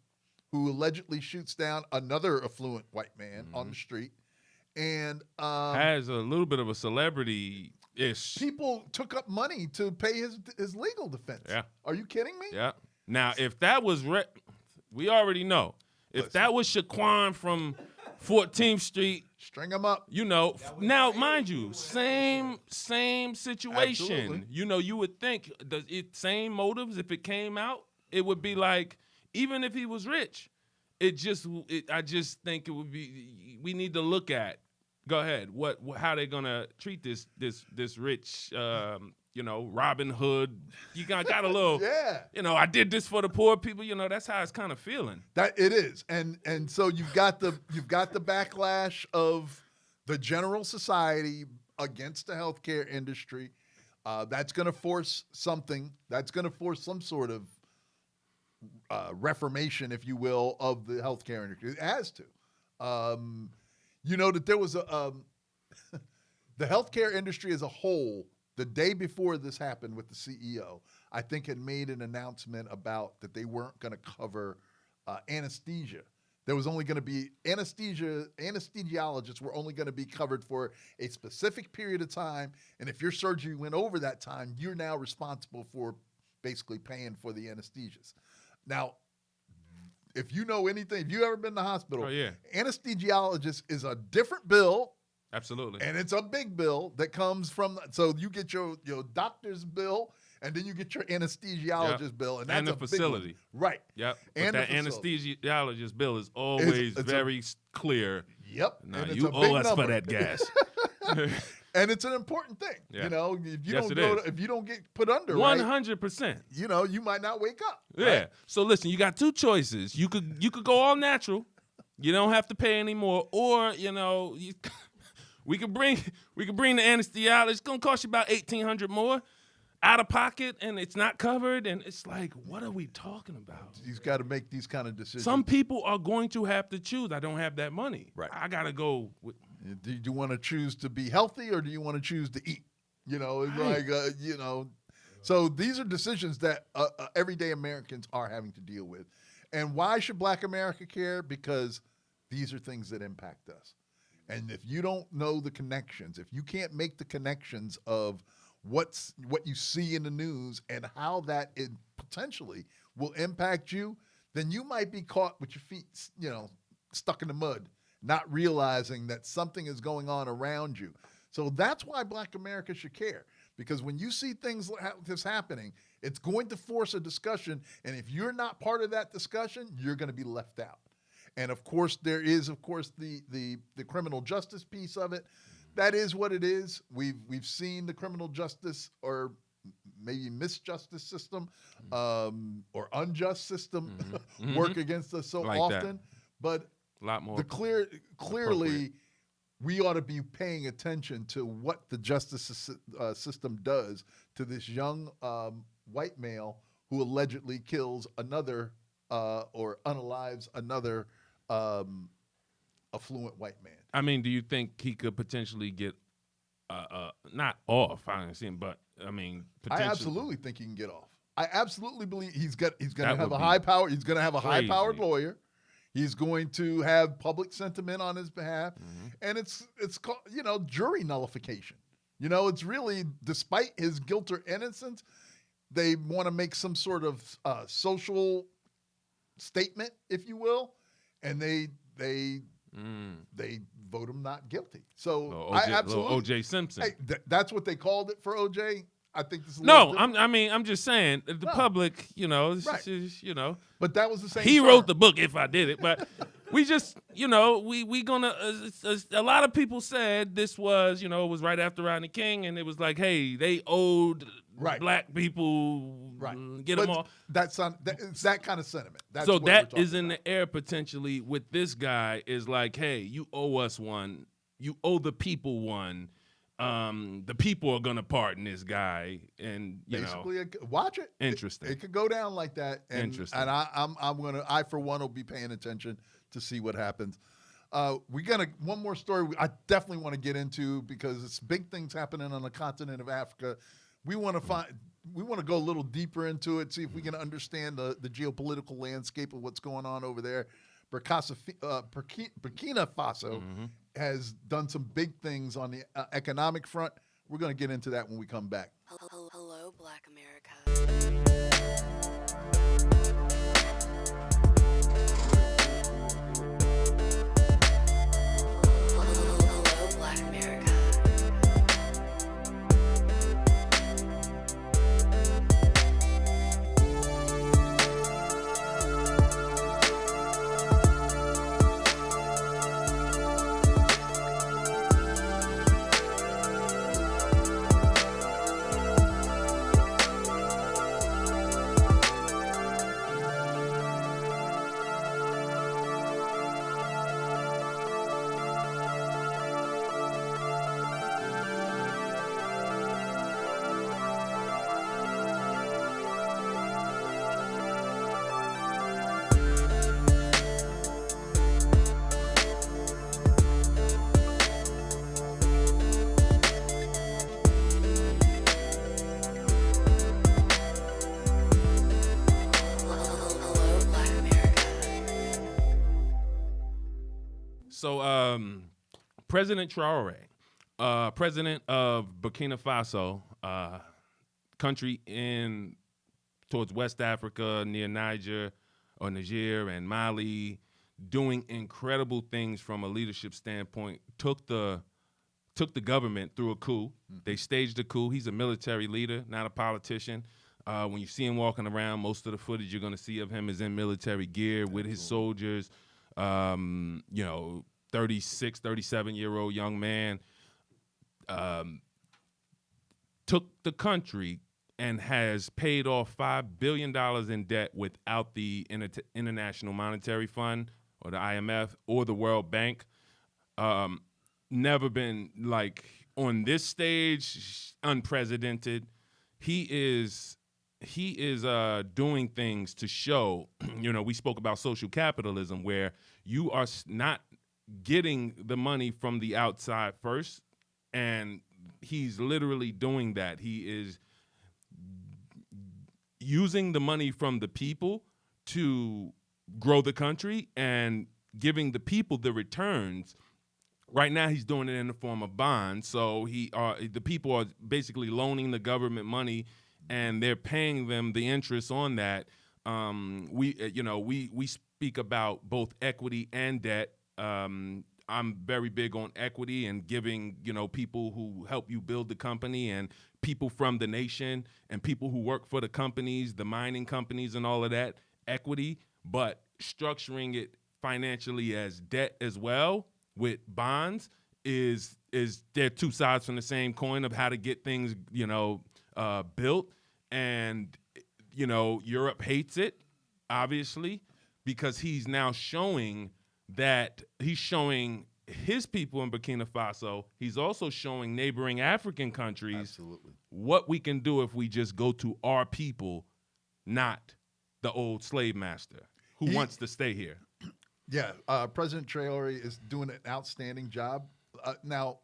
who allegedly shoots down another affluent white man on the street, and has a little bit of a celebrity-ish. People took up money to pay his legal defense. Yeah. Are you kidding me? Yeah. Now, if that was we already know. If that was Shaquan from 14th Street, string him up. You know, now mind you, same situation. Absolutely. You know, you would think same motives. If it came out, it would be like, even if he was rich, I just think it would be. We need to look at. Go ahead. How they gonna treat this rich? Robin Hood. You got a little. Yeah. I did this for the poor people. That's how it's kind of feeling. That it is, and so you've got the backlash of the general society against the healthcare industry. That's going to force something. That's going to force some sort of reformation, if you will, of the healthcare industry. It has to. That there was the healthcare industry as a whole. The day before this happened with the CEO, I think had made an announcement about that they weren't going to cover anesthesia. There was only going to be anesthesiologists were only going to be covered for a specific period of time. And if your surgery went over that time, you're now responsible for basically paying for the anesthesias. Now, if you know anything, if you've ever been to the hospital, anesthesiologist is a different bill. Absolutely. And it's a big bill that comes from, so you get your doctor's bill, and then you get your anesthesiologist bill. And that's the a facility. Big one. Right. Yep. And that anesthesiologist bill is always very clear. Yep. Now, and you owe us for that gas. And it's an important thing. Yeah. If you if you don't get put under 100%. You might not wake up. Yeah. Right? So listen, you got two choices. You could go all natural. You don't have to pay anymore, or we could bring the anesthesiologist. It's gonna cost you about $1,800 more out of pocket, and it's not covered. And it's like, what are we talking about? He's got to make these kind of decisions. Some people are going to have to choose. I don't have that money. Right. I gotta go. Do you want to choose to be healthy, or do you want to choose to eat? So these are decisions that everyday Americans are having to deal with. And why should Black America care? Because these are things that impact us. And if you don't know the connections, if you can't make the connections of what you see in the news and how that it potentially will impact you, then you might be caught with your feet, stuck in the mud, not realizing that something is going on around you. So that's why Black America should care, because when you see things like this happening, it's going to force a discussion. And if you're not part of that discussion, you're going to be left out. And of course, there is, the criminal justice piece of it. That is what it is. We've seen the criminal justice or maybe misjustice system or unjust system work against us so like often. That. But a lot more. Clearly, we ought to be paying attention to what the justice system does to this young white male who allegedly kills another or unalives another affluent white man. I mean, do you think he could potentially get not off? I understand, but I mean, potentially. I absolutely think he can get off. I absolutely believe he's going to have a high power. He's going to have a high-powered lawyer. He's going to have public sentiment on his behalf, and it's called jury nullification. It's really, despite his guilt or innocence, they want to make some sort of social statement, if you will, and they vote him not guilty. So I absolutely O.J. Simpson. Hey, that's what they called it for O.J. I think this is I'm just saying the public, Right. is, But that was the same. He wrote the book. If I did it, but we just, we gonna. A lot of people said this was, it was right after Rodney King, and it was like, hey, they owed black people, get them all. It's that kind of sentiment. That's so what that we're is in about. the air potentially with this guy. Is like, hey, you owe us one. You owe the people one. The people are gonna pardon this guy, and basically watch it. Interesting. It could go down like that. And, Interesting. And I for one will be paying attention to see what happens. We got one more story I definitely want to get into because it's big things happening on the continent of Africa. We want to go a little deeper into it, see if we can understand the geopolitical landscape of what's going on over there. Burkina Faso has done some big things on the economic front. We're going to get into that when we come back. Hello, Black America. Hello, Black America. So, President Traore, president of Burkina Faso, country towards West Africa, near Niger and Mali, doing incredible things from a leadership standpoint, took the government through a coup. They staged a coup. He's a military leader, not a politician. When you see him walking around, most of the footage you're going to see of him is in military gear with his soldiers. 36, 37-year-old young man, took the country and has paid off $5 billion in debt without the International Monetary Fund or the IMF or the World Bank. Never been on this stage, unprecedented. He is doing things to show, we spoke about social capitalism where you are not getting the money from the outside first, and he's literally doing that. He is using the money from the people to grow the country and giving the people the returns. Right now, he's doing it in the form of bonds. So the people are basically loaning the government money, and they're paying them the interest on that. We speak about both equity and debt. I'm very big on equity and giving, people who help you build the company and people from the nation and people who work for the companies, the mining companies and all of that, equity, but structuring it financially as debt as well with bonds is they're two sides from the same coin of how to get things, built. And, Europe hates it, obviously, because he's now showing that he's showing his people in Burkina Faso. He's also showing neighboring African countries what we can do if we just go to our people, not the old slave master who wants to stay here. Yeah, President Traore is doing an outstanding job. Now,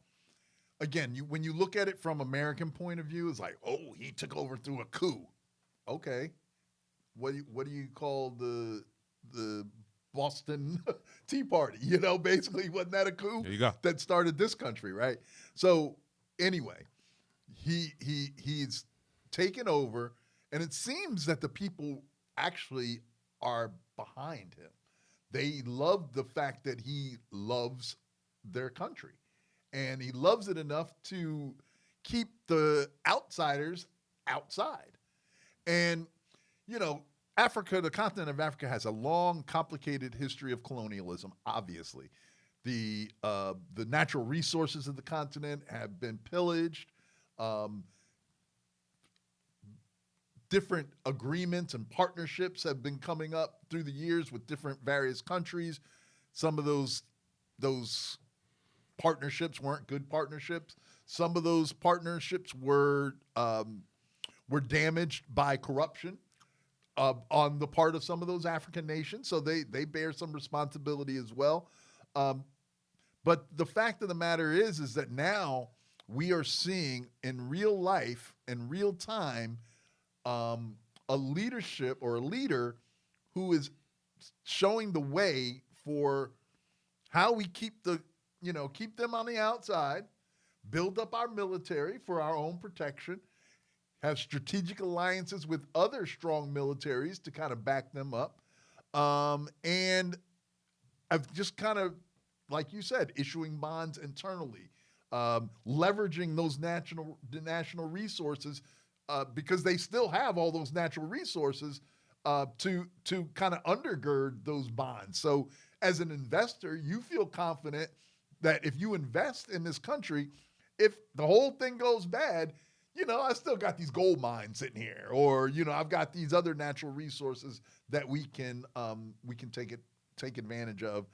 again, when you look at it from American point of view, it's like, oh, he took over through a coup. Okay, what do you call the Boston Tea Party? Basically, wasn't that a coup that started this country, right? So anyway, he's taken over, and it seems that the people actually are behind him. They love the fact that he loves their country, and he loves it enough to keep the outsiders outside. And, Africa, the continent of Africa, has a long, complicated history of colonialism, obviously. The natural resources of the continent have been pillaged. Different agreements and partnerships have been coming up through the years with different various countries. Some of those partnerships weren't good partnerships. Some of those partnerships were damaged by corruption on the part of some of those African nations. So they bear some responsibility as well. But the fact of the matter is that now we are seeing in real life, in real time, a leadership or a leader who is showing the way for how we keep them on the outside, build up our military for our own protection, have strategic alliances with other strong militaries to kind of back them up. And I've just kind of, like you said, issuing bonds internally, leveraging those national resources because they still have all those natural resources to kind of undergird those bonds. So as an investor, you feel confident that if you invest in this country, if the whole thing goes bad, I still got these gold mines sitting here, or I've got these other natural resources that we can take advantage of,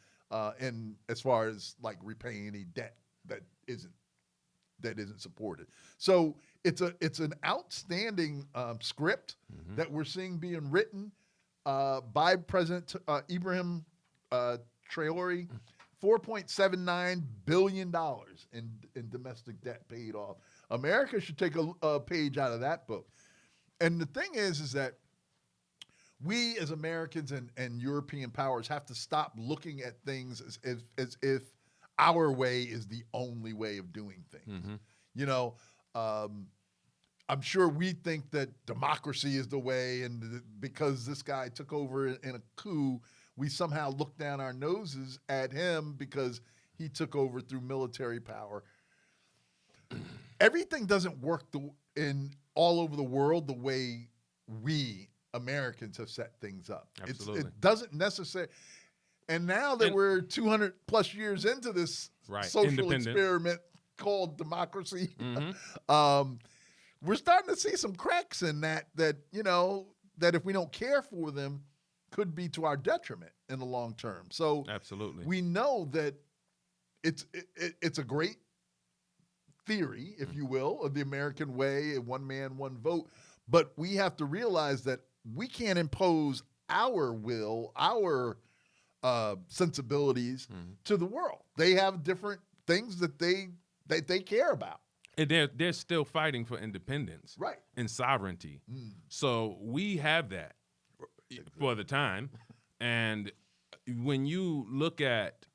and as far as like repaying any debt that isn't supported. So it's an outstanding script that we're seeing being written by President Ibrahim Traore. $4.79 billion in domestic debt paid off. America should take a page out of that book. And the thing is that we as Americans and European powers have to stop looking at things as if our way is the only way of doing things. I'm sure we think that democracy is the way, and because this guy took over in a coup, we somehow look down our noses at him because he took over through military power. Everything doesn't work in all over the world the way we Americans have set things up. Absolutely. It doesn't necessarily. And now that we're 200 plus years into this social experiment called democracy, we're starting to see some cracks in that if we don't care for them, could be to our detriment in the long term. So absolutely, we know that it's a great theory, if you will, of the American way, one man, one vote. But we have to realize that we can't impose our will, our sensibilities to the world. They have different things that they care about. And they're still fighting for independence, and sovereignty. So we have that for the time. And when you look at,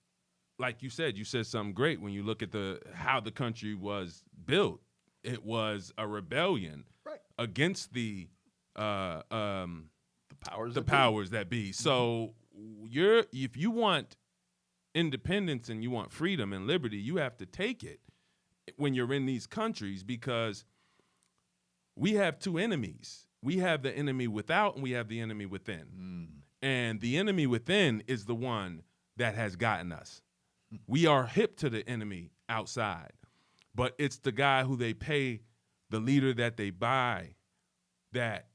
like you said something great. When you look at how the country was built, it was a rebellion against the powers that be. So if you want independence and you want freedom and liberty, you have to take it when you're in these countries, because we have two enemies. We have the enemy without and we have the enemy within. And the enemy within is the one that has gotten us. We are hip to the enemy outside, but it's the guy who they pay, the leader that they buy, that,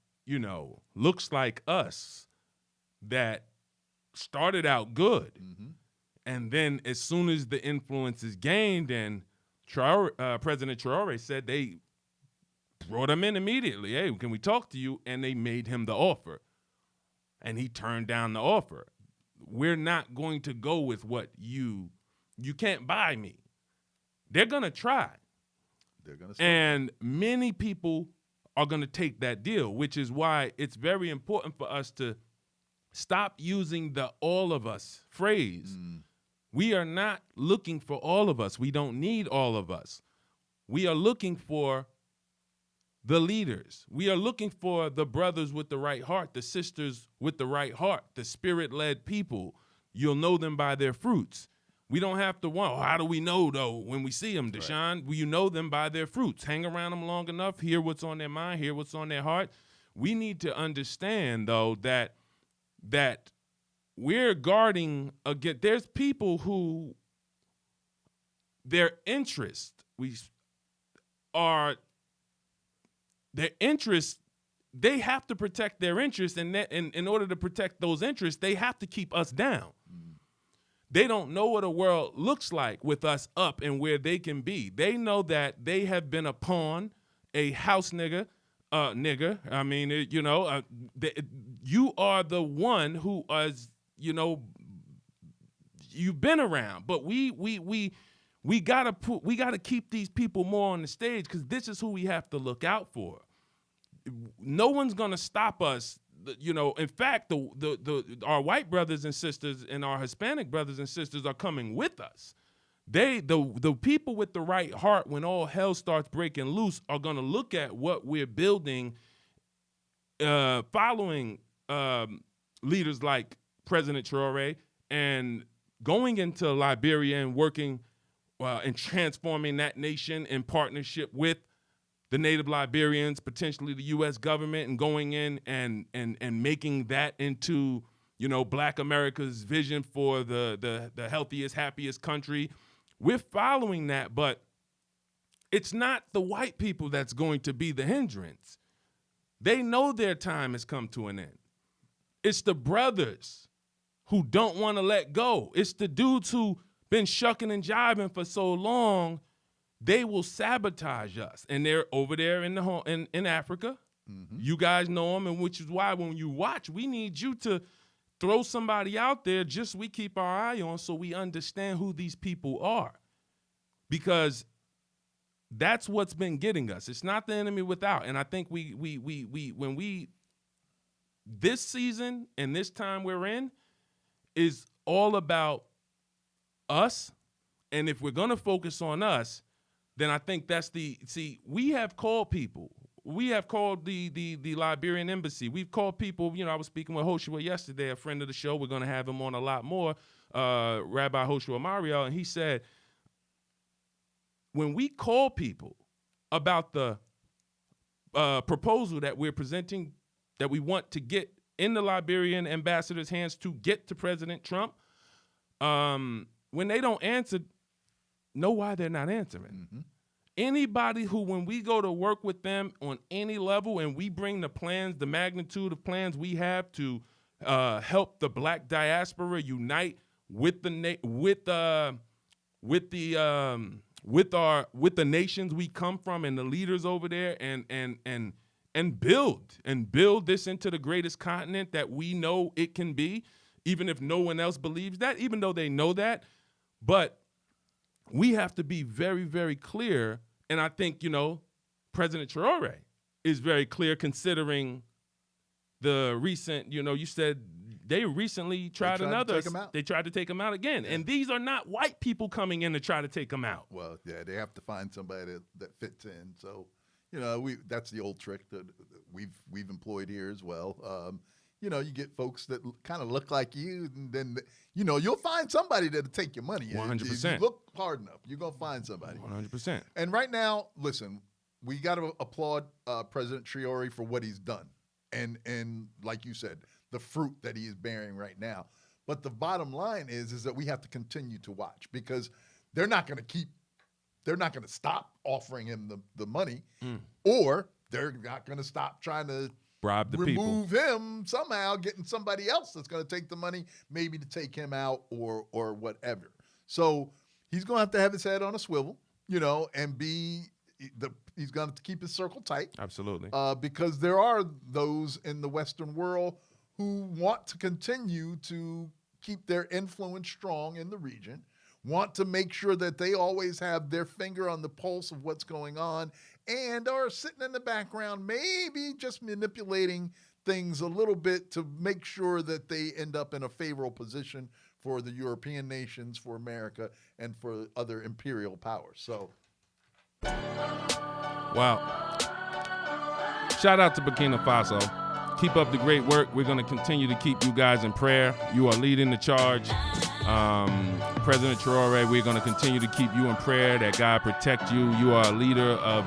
looks like us, that started out good. And then as soon as the influence is gained, and President Traore said they brought him in immediately. Hey, can we talk to you? And they made him the offer. And he turned down the offer. We're not going to go with what you can't buy me. They're going to try. And many people are going to take that deal, which is why it's very important for us to stop using the all of us phrase. We are not looking for all of us. We don't need all of us. We are looking for the leaders. We are looking for the brothers with the right heart, the sisters with the right heart, the spirit-led people. You'll know them by their fruits. We don't have to wonder, how do we know, though, when we see them, Deshone? Well, you know them by their fruits. Hang around them long enough, hear what's on their mind, hear what's on their heart. We need to understand, though, that we're guarding against. There's people who their interest they have to protect their interests, and in order to protect those interests, they have to keep us down. They don't know what a world looks like with us up and where they can be. They know that they have been a pawn, a house nigger. I mean, you are the one who is, you've been around, but we gotta keep these people more on the stage, because this is who we have to look out for. No one's gonna stop us. In fact, our white brothers and sisters and our Hispanic brothers and sisters are coming with us. The people with the right heart, when all hell starts breaking loose, are gonna look at what we're building, following leaders like President Traore, and going into Liberia and working and transforming that nation in partnership with the native Liberians, potentially the U.S. government, and going in and making that into, Black America's vision for the healthiest, happiest country. We're following that, but it's not the white people that's going to be the hindrance. They know their time has come to an end. It's the brothers who don't want to let go. It's the dudes who been shucking and jiving for so long. They will sabotage us, and they're over there in Africa. Mm-hmm. You guys know them, and which is why when you watch, we need you to throw somebody out there just we keep our eye on, so we understand who these people are, because that's what's been getting us. It's not the enemy without, and I think this season and this time we're in is all about us, and if we're gonna focus on us, then I think that's we have called people. We have called the Liberian embassy. We've called people, I was speaking with Hoshua yesterday, a friend of the show. We're going to have him on a lot more, Rabbi Hoshua Mariel, and he said, when we call people about the proposal that we're presenting, that we want to get in the Liberian ambassador's hands to get to President Trump, when they don't answer, know why they're not answering. Mm-hmm. Anybody who, when we go to work with them on any level and we bring the plans, the magnitude of plans we have to help the Black diaspora unite with the nations we come from and the leaders over there, and build this into the greatest continent that we know it can be, even if no one else believes that, even though they know that. But we have to be very, very clear, and I think, President Traore is very clear, considering the recent, you said they recently tried they tried to take him out again, yeah. And these are not white people coming in to try to take him out. Well, yeah, they have to find somebody that fits in. So, that's the old trick that we've employed here as well. You get folks that kind of look like you, and then, you'll find somebody that'll take your money. 100%. If you look hard enough, you're going to find somebody. 100%. And right now, listen, we got to applaud President Traore for what he's done. And like you said, the fruit that he is bearing right now. But the bottom line is that we have to continue to watch, because they're not going to stop offering him the money, or they're not going to stop trying to bribe the remove him somehow, getting somebody else that's going to take the money, maybe to take him out or whatever. So he's going to have his head on a swivel, and he's going to keep his circle tight. Absolutely. Because there are those in the Western world who want to continue to keep their influence strong in the region, want to make sure that they always have their finger on the pulse of what's going on, and are sitting in the background, maybe just manipulating things a little bit to make sure that they end up in a favorable position for the European nations, for America, and for other imperial powers. So, wow. Shout out to Burkina Faso. Keep up the great work. We're going to continue to keep you guys in prayer. You are leading the charge. President Traore, we're going to continue to keep you in prayer, that God protect you. You are a leader of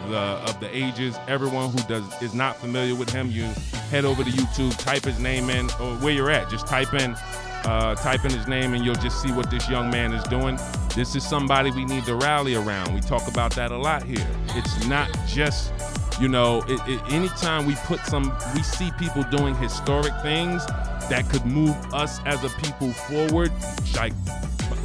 the ages. Everyone who is not familiar with him, you head over to YouTube, type his name in, or where you're at, just type in his name, and you'll just see what this young man is doing. This is somebody we need to rally around. We talk about that a lot here. It's not just, anytime we see people doing historic things that could move us as a people forward, like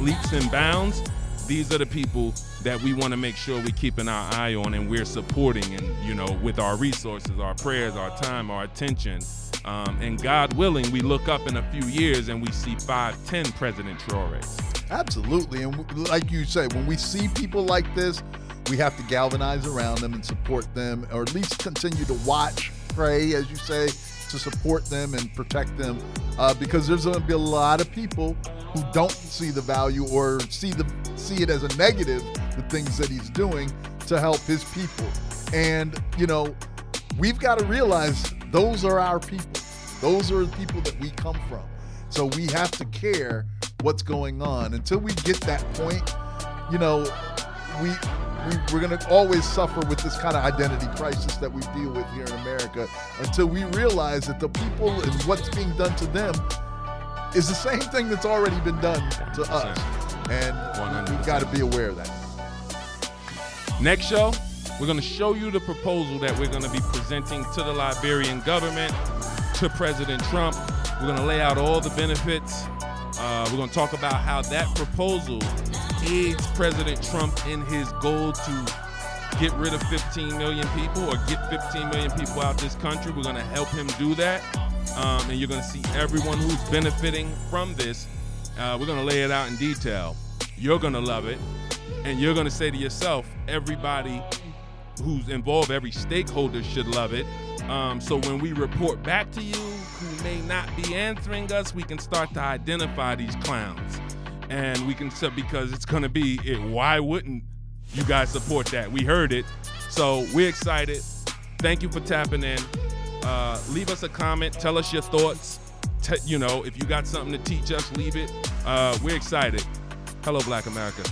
leaps and bounds, these are the people that we want to make sure we're keeping our eye on and we're supporting, and, with our resources, our prayers, our time, our attention. And God willing, we look up in a few years and we see 5-10 President Traore. Absolutely. And like you say, when we see people like this, we have to galvanize around them and support them, or at least continue to watch, pray, as you say, to support them and protect them, because there's going to be a lot of people who don't see the value or see it as a negative, the things that he's doing to help his people. And, you know, we've got to realize those are our people. Those are the people that we come from. So we have to care what's going on. Until we get that point, you know, we're going to always suffer with this kind of identity crisis that we deal with here in America, until we realize that the people and what's being done to them is the same thing that's already been done to us. And 100%. We've got to be aware of that. Next show, we're going to show you the proposal that we're going to be presenting to the Liberian government, to President Trump. We're going to lay out all the benefits. We're going to talk about how that proposal aids President Trump in his goal to get rid of 15 million people, or get 15 million people out this country. We're going to help him do that. And you're going to see everyone who's benefiting from this. We're going to lay it out in detail. You're going to love it. And you're going to say to yourself, everybody who's involved, every stakeholder should love it. So when we report back to you who may not be answering us, we can start to identify these clowns. And we can, because it's going to be, why wouldn't you guys support that? We heard it. So we're excited. Thank you for tapping in. Leave us a comment. Tell us your thoughts. If you got something to teach us, leave it. We're excited. Hello, Black America.